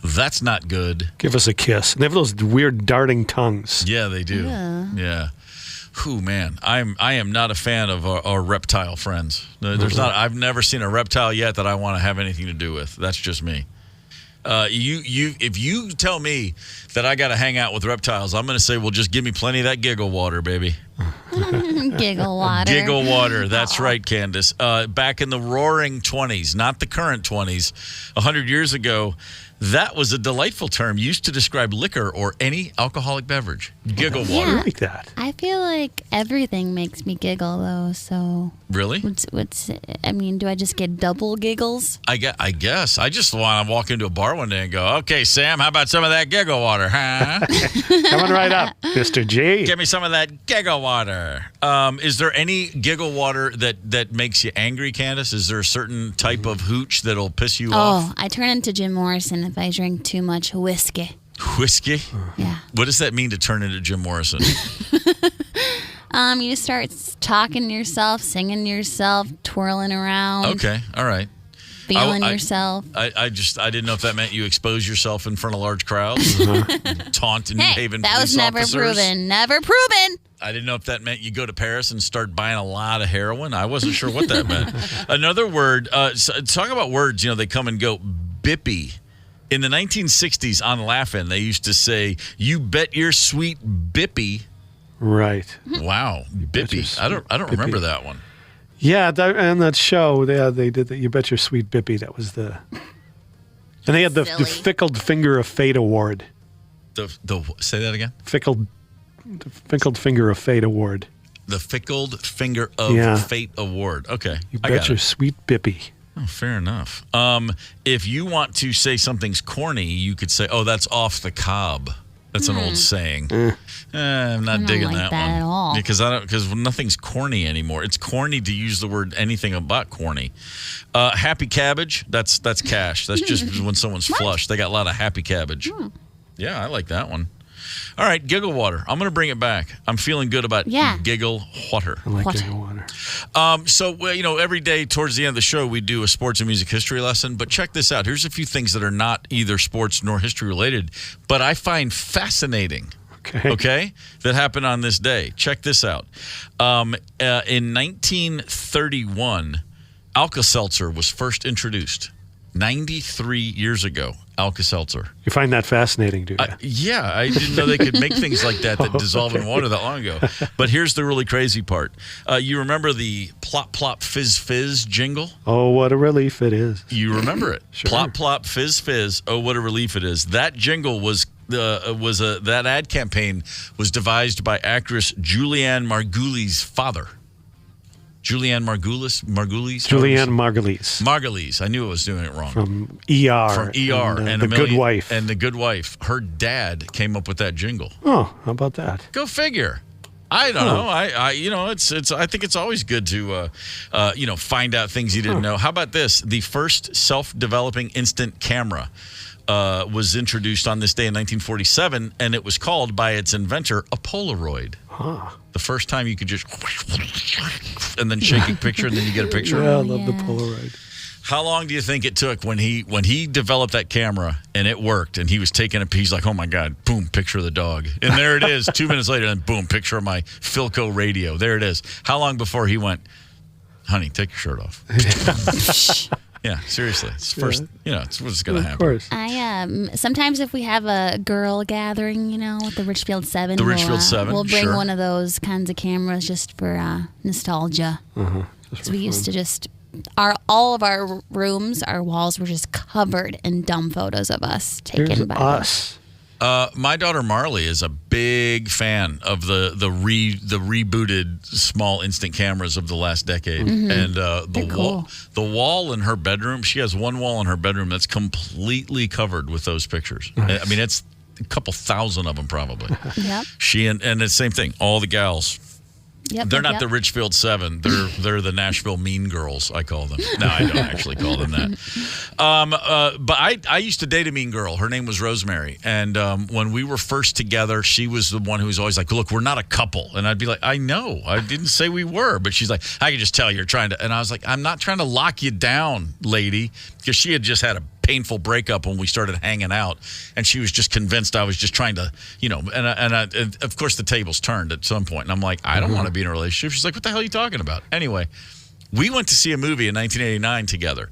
That's not good. Give us a kiss. They have those weird darting tongues. Yeah, they do. Yeah. Whew, man. I am not a fan of our reptile friends. I've never seen a reptile yet that I want to have anything to do with. That's just me. If you tell me that I got to hang out with reptiles, I'm going to say, well, just give me plenty of that giggle water, baby. Giggle water. Giggle water. That's right, Candice. Back in the roaring 20s, not the current 20s, 100 years ago, that was a delightful term used to describe liquor or any alcoholic beverage. Giggle water. I like that. I feel like everything makes me giggle, though. So really, do I just get double giggles? I guess. I just want to walk into a bar one day and go, "Okay, Sam, how about some of that giggle water, huh?" Coming right up, Mr. G. Give me some of that giggle water. Is there any giggle water that makes you angry, Candice? Is there a certain type of hooch that'll piss you off? Oh, I turn into Jim Morrison if I drink too much whiskey. Whiskey? Yeah. What does that mean to turn into Jim Morrison? You start talking to yourself, singing to yourself, twirling around. Okay, all right. Feeling yourself. I didn't know if that meant you expose yourself in front of large crowds, taunt and Haven that police was never officers. proven. Never proven. I didn't know if that meant you go to Paris and start buying a lot of heroin. I wasn't sure what that meant. Another word, talk about words, they come and go. Bippy. In the 1960s on Laugh-In, they used to say, "You bet your sweet Bippy." Right. Wow. Bippy. I don't remember that one. Yeah, on that show, they did that. You bet your sweet Bippy. That was and they had the Fickled Finger of Fate Award. Say that again? Fickled Finger of Fate Award. The Fickled Finger of Fate Award. Okay. You bet your sweet Bippy. Oh, fair enough. If you want to say something's corny, you could say, "Oh, that's off the cob." That's an old saying. I'm not digging that one at all. because nothing's corny anymore. It's corny to use the word anything about corny. Happy cabbage. That's cash. That's just when someone's flush. They got a lot of happy cabbage. Yeah, I like that one. All right, giggle water. I'm going to bring it back. I'm feeling good about giggle water. I like giggle water. Every day towards the end of the show, we do a sports and music history lesson. But check this out. Here's a few things that are not either sports nor history related, but I find fascinating. Okay? That happened on this day. Check this out. In 1931, Alka-Seltzer was first introduced. 93 years ago, Alka-Seltzer. You find that fascinating, do you? Yeah, I didn't know they could make things like that dissolve in water that long ago. But here's the really crazy part. You remember the Plop Plop Fizz Fizz jingle? Oh, what a relief it is. You remember it. Sure. Plop Plop Fizz Fizz, oh, what a relief it is. That jingle that ad campaign was devised by actress Julianne Margulies' father. Julianne Margulies? Julianne Margulies. I knew I was doing it wrong. From ER. And The Good Wife. And The Good Wife. Her dad came up with that jingle. Oh, how about that? Go figure. I don't know. I think it's always good to find out things you didn't know. How about this? The first self-developing instant camera was introduced on this day in 1947, and it was called by its inventor a Polaroid. The first time you could just and then shake a picture, and then you get a picture. Yeah, I love the Polaroid. How long do you think it took when he developed that camera and it worked, and he was taking a piece like, oh my God, boom, picture of the dog, and there it is. 2 minutes later, and boom, picture of my Philco radio. There it is. How long before he went, honey, take your shirt off. Yeah, seriously. It's first, it's what's going to happen. Of course. I sometimes if we have a girl gathering, with the Richfield 7, Richfield 7, we'll bring sure. one of those kinds of cameras just for nostalgia. So we used to just all of our rooms, our walls were just covered in dumb photos of us taken Here's by us. My daughter Marley is a big fan of the rebooted small instant cameras of the last decade, and the wall in her bedroom. She has one wall in her bedroom that's completely covered with those pictures. Nice. I mean, it's a couple thousand of them probably. Yep. She and it's the same thing. All the gals. Yep, They're not yep. the Richfield 7. They're the Nashville Mean Girls, I call them. No, I don't actually call them that. But I used to date a mean girl. Her name was Rosemary. And when we were first together, she was the one who was always like, look, we're not a couple. And I'd be like, I know. I didn't say we were. But she's like, I can just tell you're trying to. And I was like, I'm not trying to lock you down, lady. Because she had just had a painful breakup when we started hanging out, and she was just convinced I was just trying to, and of course the tables turned at some point, and I'm like, I don't want to be in a relationship. She's like, what the hell are you talking about? Anyway, we went to see a movie in 1989 together.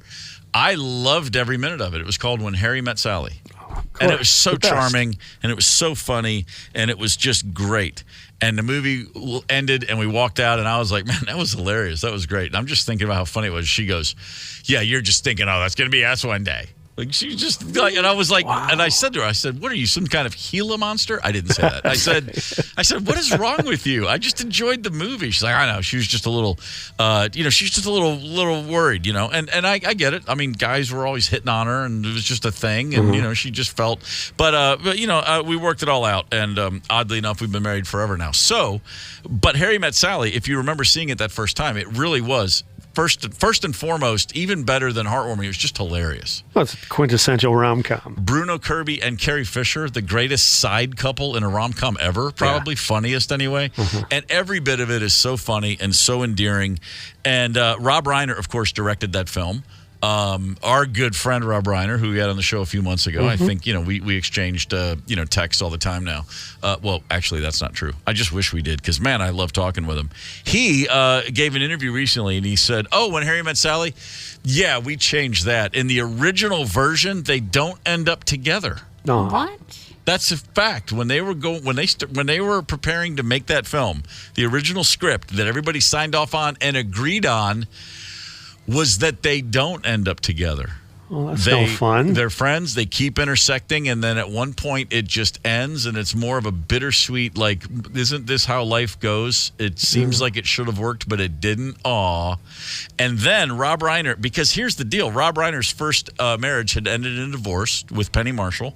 I loved every minute of it. It was called When Harry Met Sally. And it was so charming, and it was so funny, and it was just great. And the movie ended, and we walked out, and I was like, man, that was hilarious. That was great. And I'm just thinking about how funny it was. She goes, yeah, you're just thinking, oh, that's going to be us one day. Like, she just, like, and I was like, wow. And I said to her, I said, what are you, some kind of Gila monster? I didn't say that. I said, what is wrong with you? I just enjoyed the movie. She's like, I know. She was just a little, she's just a little worried, and I get it. I mean, guys were always hitting on her, and it was just a thing, and, she just felt, but we worked it all out, and oddly enough, we've been married forever now. So, but Harry Met Sally, if you remember seeing it that first time, it really was, First and foremost, even better than heartwarming, it was just hilarious. Well, it's a quintessential rom-com. Bruno Kirby and Carrie Fisher, the greatest side couple in a rom-com ever, probably funniest anyway. And every bit of it is so funny and so endearing. And Rob Reiner, of course, directed that film. Our good friend Rob Reiner, who we had on the show a few months ago, I think we exchanged texts all the time now. Well, actually, that's not true. I just wish we did, because man, I love talking with him. He gave an interview recently, and he said, "Oh, When Harry Met Sally, yeah, we changed that. In the original version, they don't end up together." No. What? That's a fact. When they were when they were preparing to make that film, the original script that everybody signed off on and agreed on was that they don't end up together. Well, that's no fun. They're friends. They keep intersecting, and then at one point it just ends, and it's more of a bittersweet, like, isn't this how life goes? It seems like it should have worked, but it didn't. Aw. And then Rob Reiner, because here's the deal. Rob Reiner's first marriage had ended in divorce with Penny Marshall,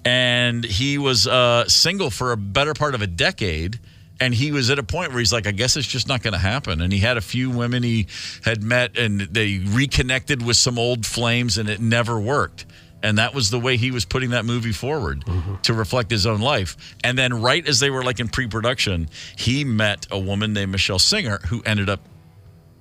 and he was single for a better part of a decade. And he was at a point where he's like, I guess it's just not going to happen. And he had a few women he had met, and they reconnected with some old flames, and it never worked. And that was the way he was putting that movie forward to reflect his own life. And then right as they were like in pre-production, he met a woman named Michelle Singer, who ended up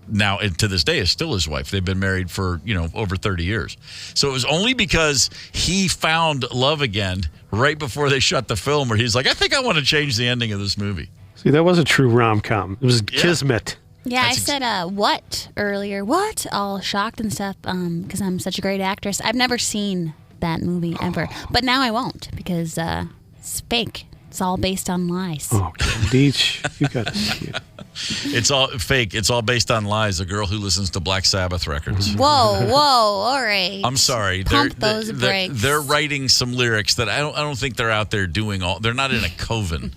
now, and to this day, is still his wife. They've been married for, over 30 years. So it was only because he found love again right before they shut the film where he's like, I think I want to change the ending of this movie. See, that was a true rom-com. It was kismet. Yeah, I said what earlier. What? All shocked and stuff because I'm such a great actress. I've never seen that movie ever. But now I won't because it's fake. It's all based on lies. Oh, Candice, you got to see it. It's all fake. It's all based on lies. A girl who listens to Black Sabbath records. Whoa, all right. I'm sorry. Pump those brakes. They're writing some lyrics that I don't think they're out there doing all. They're not in a coven,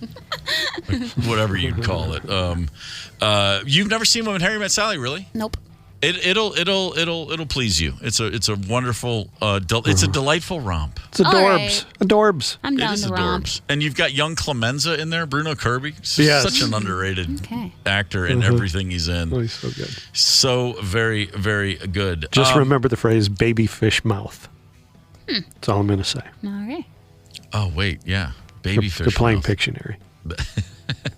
whatever you'd call it. You've never seen When Harry Met Sally, really? Nope. It'll please you. It's a wonderful. It's a delightful romp. It's adorbs. Adorbs. I'm down It is to romp. adorbs. And you've got young Clemenza in there, Bruno Kirby. Yes. Such an underrated Okay. actor in everything he's in. Oh, he's so good. So very, very good. Just remember the phrase "baby fish mouth." That's all I'm going to say. All right. Oh wait, yeah, baby fish. They're playing mouth. Pictionary.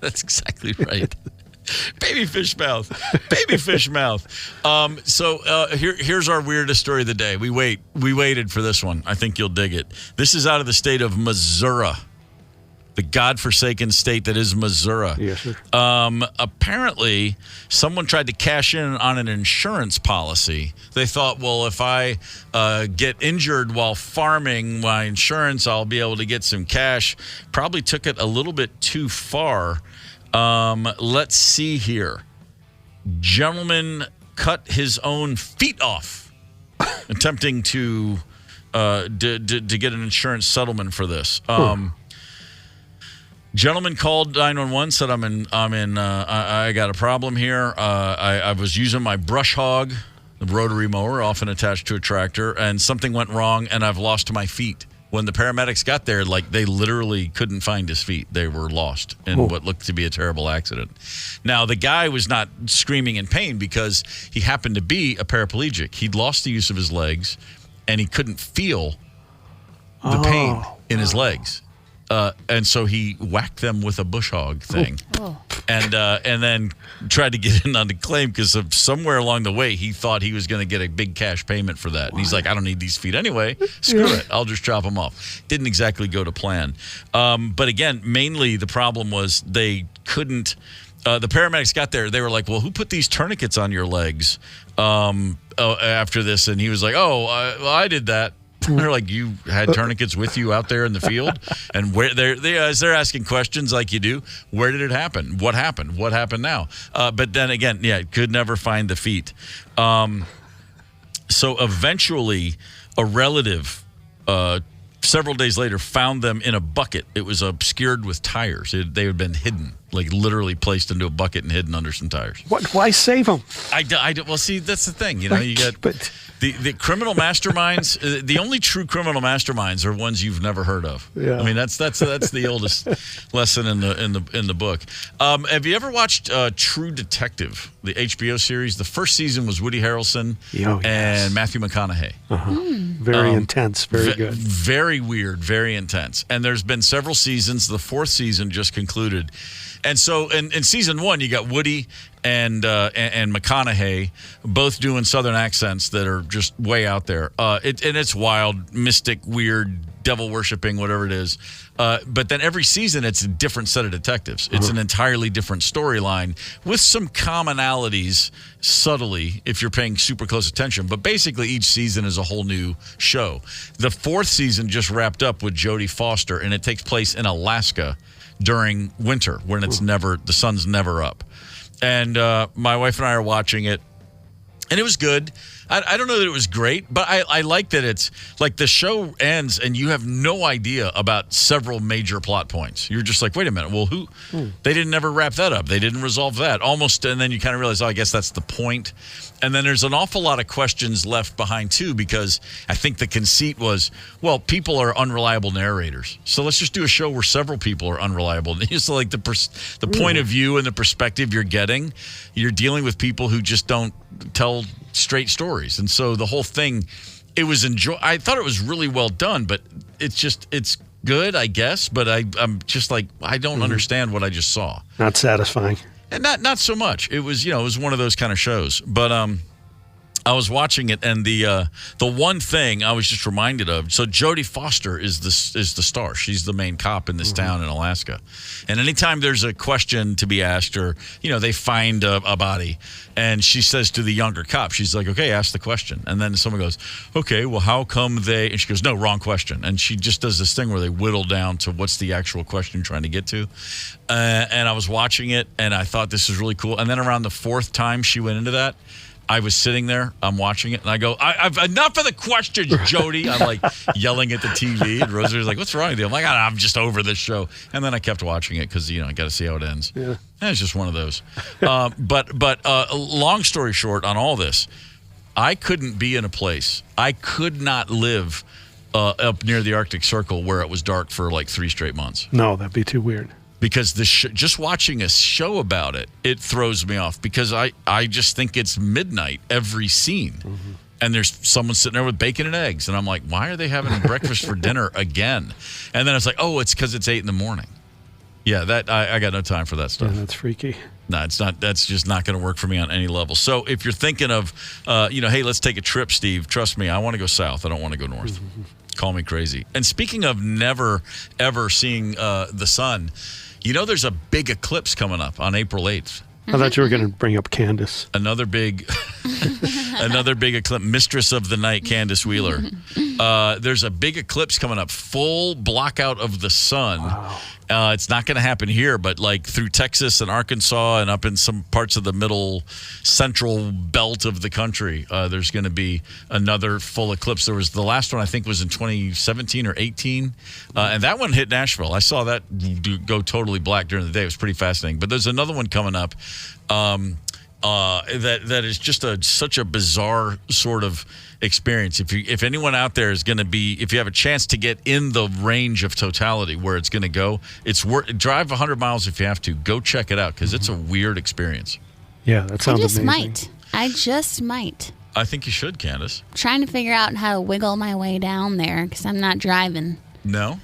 That's exactly right. Baby fish mouth. Baby fish mouth. So here's our weirdest story of the day. We waited for this one. I think you'll dig it. This is out of the state of Missouri. the godforsaken state that is Missouri. Yes, sir. Apparently, someone tried to cash in on an insurance policy. They thought, well, if I get injured while farming my insurance, I'll be able to get some cash. Probably took it a little bit too far. Let's see here. Gentleman cut his own feet off, attempting to get an insurance settlement for this. Gentleman called 911, said, I got a problem here. I was using my brush hog, the rotary mower, often attached to a tractor, and something went wrong, and I've lost my feet. When the paramedics got there, they literally couldn't find his feet. They were lost in what looked to be a terrible accident. Now, the guy was not screaming in pain because he happened to be a paraplegic. He'd lost the use of his legs, and he couldn't feel the pain in his legs. And so he whacked them with a bush hog thing, and then tried to get in on the claim because of somewhere along the way he thought he was going to get a big cash payment for that. And he's like, I don't need these feet anyway. Screw it. I'll just chop them off. Didn't exactly go to plan. But again, mainly the problem was they couldn't. The paramedics got there. They were like, well, who put these tourniquets on your legs after this? And he was like, I did that. They're like, you had tourniquets with you out there in the field, and where they're asking questions like you do. Where did it happen? What happened? What happened now? But then again, could never find the feet. So eventually, a relative, several days later, found them in a bucket. It was obscured with tires. They had been hidden, literally placed into a bucket and hidden under some tires. Why save them? Well, see, that's the thing. You got. The criminal masterminds, the only true criminal masterminds are ones you've never heard of. Yeah. I mean, that's the oldest lesson in the book. Have you ever watched True Detective, the HBO series? The first season was Woody Harrelson and Matthew McConaughey. Very intense, very good. Very weird, very intense. And there's been several seasons. The fourth season just concluded. And so in season one, you got Woody and McConaughey both doing Southern accents that are just way out there. And it's wild, mystic, weird, devil worshipping, whatever it is. But then every season, it's a different set of detectives. It's an entirely different storyline with some commonalities subtly if you're paying super close attention. But basically, each season is a whole new show. The fourth season just wrapped up with Jodie Foster, and it takes place in Alaska during winter when the sun's never up. And my wife and I are watching it, and it was good. I don't know that it was great, but I like that it's like the show ends and you have no idea about several major plot points. You're just like, wait a minute, well, they didn't ever wrap that up. They didn't resolve that almost. And then you kind of realize, I guess that's the point. And then there's an awful lot of questions left behind too, because I think the conceit was, well, people are unreliable narrators. So let's just do a show where several people are unreliable. So like the point of view and the perspective you're getting, you're dealing with people who just don't tell straight stories. And so the whole thing, I thought it was really well done, but it's good, I guess, but I'm just like, I don't understand what I just saw. Not satisfying. And not so much. It was, it was one of those kind of shows. But I was watching it, and the one thing I was just reminded of. So Jodie Foster is the star. She's the main cop in this town in Alaska. And anytime there's a question to be asked, or they find a body, and she says to the younger cop, she's like, "Okay, ask the question." And then someone goes, "Okay, well, how come they?" And she goes, "No, wrong question." And she just does this thing where they whittle down to what's the actual question you're trying to get to. And I was watching it, and I thought this was really cool. And then around the fourth time she went into that, I was sitting there, I'm watching it, and I go, I've enough of the questions, Jody. I'm like yelling at the TV, and Rosemary's like, "What's wrong with you?" I'm like, I'm just over this show. And then I kept watching it because, I got to see how it ends. Yeah. And it's just one of those. But long story short on all this, I couldn't be in a place. I could not live up near the Arctic Circle where it was dark for like 3 straight months. No, that'd be too weird. Because just watching a show about it throws me off because I just think it's midnight every scene. Mm-hmm. And there's someone sitting there with bacon and eggs. And I'm like, why are they having breakfast for dinner again? And then it's like, oh, it's because it's 8 a.m. Yeah, that I got no time for that stuff. Yeah, that's freaky. No, it's not. That's just not going to work for me on any level. So if you're thinking of, hey, let's take a trip, Steve. Trust me, I want to go south. I don't want to go north. Call me crazy. And speaking of never ever seeing the sun, there's a big eclipse coming up on April 8th. I thought you were going to bring up Candice. Another big eclipse. Mistress of the night, Candice Wheeler. There's a big eclipse coming up. Full blockout of the sun. Wow. It's not going to happen here, but like through Texas and Arkansas and up in some parts of the middle central belt of the country, there's going to be another full eclipse. There was the last one, I think, was in 2017 or 18, and that one hit Nashville. I saw that go totally black during the day. It was pretty fascinating. But there's another one coming up that is just such a bizarre sort of experience. If anyone out there is going to be, if you have a chance to get in the range of totality where it's going to go, it's drive 100 miles if you have to. Go check it out because it's a weird experience. Yeah, that sounds amazing. I just might. I think you should, Candice. Trying to figure out how to wiggle my way down there because I'm not driving. No?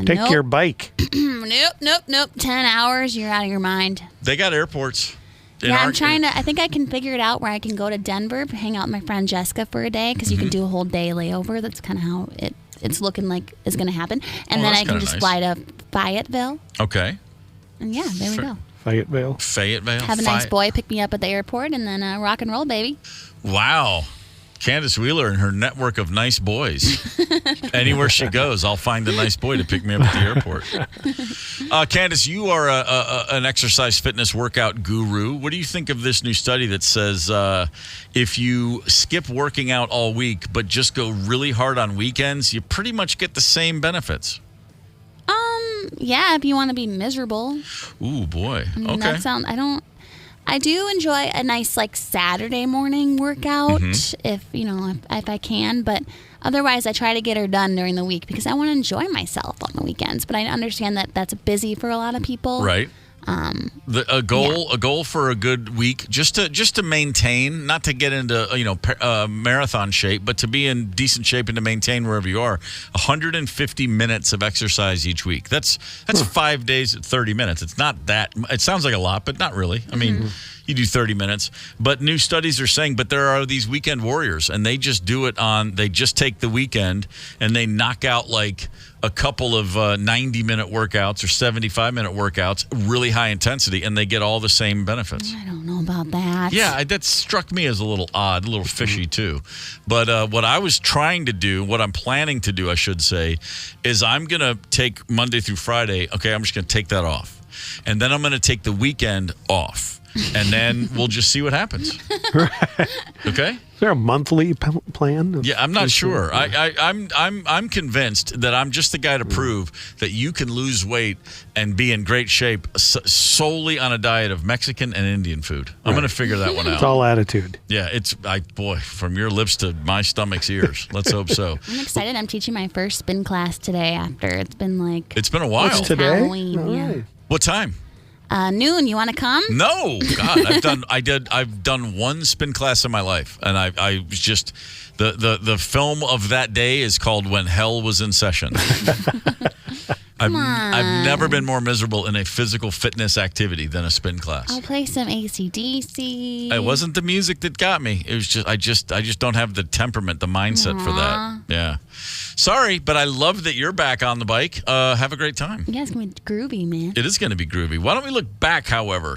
Take your bike. Nope. 10 hours, you're out of your mind. They got airports. I'm trying to. I think I can figure it out where I can go to Denver, hang out with my friend Jessica for a day because you can do a whole day layover. That's kind of how it's looking like is going to happen. And then I can just fly to Fayetteville. Okay. And yeah, there we go. Fayetteville. Have a nice boy pick me up at the airport and then rock and roll, baby. Wow. Candice Wheeler and her network of nice boys. Anywhere she goes, I'll find a nice boy to pick me up at the airport. Candice, you are an exercise fitness workout guru. What do you think of this new study that says if you skip working out all week but just go really hard on weekends, you pretty much get the same benefits? Yeah, if you want to be miserable. Ooh, boy. Okay. I do enjoy a nice Saturday morning workout if I can, but otherwise I try to get her done during the week because I want to enjoy myself on the weekends. But I understand that that's busy for a lot of people. Right. A goal for a good week, just to maintain, not to get into marathon shape, but to be in decent shape and to maintain wherever you are. 150 minutes of exercise each week. That's 5 days at 30 minutes. It's not that. It sounds like a lot, but not really. I mean, you do 30 minutes. But new studies are saying, but there are these weekend warriors, and they just do it they just take the weekend and they knock out a couple of 90-minute workouts or 75-minute workouts, really high intensity, and they get all the same benefits. I don't know about that. Yeah, that struck me as a little odd, a little fishy too. But what I was trying to do, what I'm planning to do, I should say, is I'm going to take Monday through Friday. Okay, I'm just going to take that off. And then I'm going to take the weekend off. And then we'll just see what happens. Okay? Is there a monthly plan? Yeah, I'm not sure. I'm convinced that I'm just the guy to prove that you can lose weight and be in great shape solely on a diet of Mexican and Indian food. I'm going to figure that one out. It's all attitude. Yeah, from your lips to my stomach's ears. Let's hope so. I'm excited. I'm teaching my first spin class today after it's been a while. It's today? Halloween. Right. Yeah. What time? Noon. You want to come? No, God, I've done one spin class in my life, and I was just the film of that day is called When Hell Was in Session. I've never been more miserable in a physical fitness activity than a spin class. I'll play some AC/DC. It wasn't the music that got me. It was just I just don't have the temperament, the mindset for that. Yeah. Sorry, but I love that you're back on the bike. Have a great time. Yeah, it's going to be groovy, man. It is going to be groovy. Why don't we look back, however?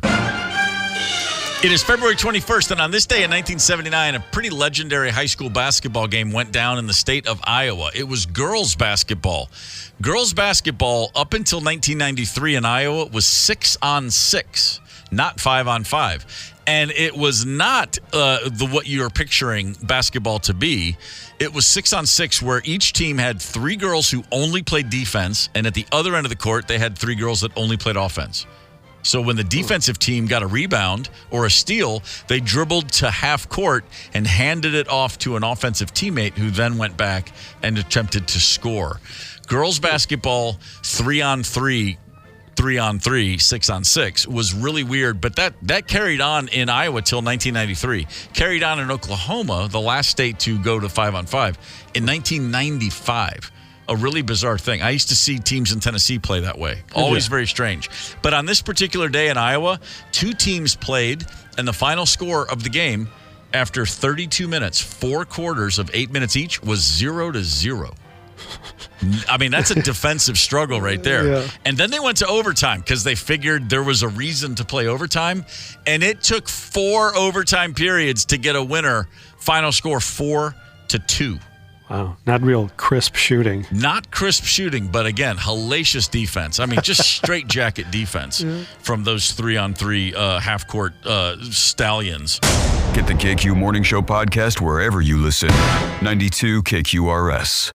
It is February 21st, and on this day in 1979, a pretty legendary high school basketball game went down in the state of Iowa. It was girls basketball. Girls basketball, up until 1993 in Iowa, was 6-on-6, not 5-on-5. And it was not what you're picturing basketball to be. It was 6-on-6 where each team had 3 girls who only played defense, and at the other end of the court, they had 3 girls that only played offense. So when the defensive team got a rebound or a steal, they dribbled to half court and handed it off to an offensive teammate who then went back and attempted to score. Girls basketball, 3-on-3, 3-on-3, 6-on-6 was really weird, but that carried on in Iowa till 1993. Carried on in Oklahoma, the last state to go to 5-on-5, in 1995. a really bizarre thing. I used to see teams in Tennessee play that way. Always very strange. But on this particular day in Iowa, 2 teams played, and the final score of the game after 32 minutes, 4 quarters of 8 minutes each, was 0-0. I mean, that's a defensive struggle right there. Yeah. And then they went to overtime because they figured there was a reason to play overtime. And it took 4 overtime periods to get a winner. Final score 4-2. Wow, not real crisp shooting. Not crisp shooting, but again, hellacious defense. I mean, just straight jacket defense from those 3-on-3 half-court stallions. Get the KQ Morning Show podcast wherever you listen. 92 KQRS.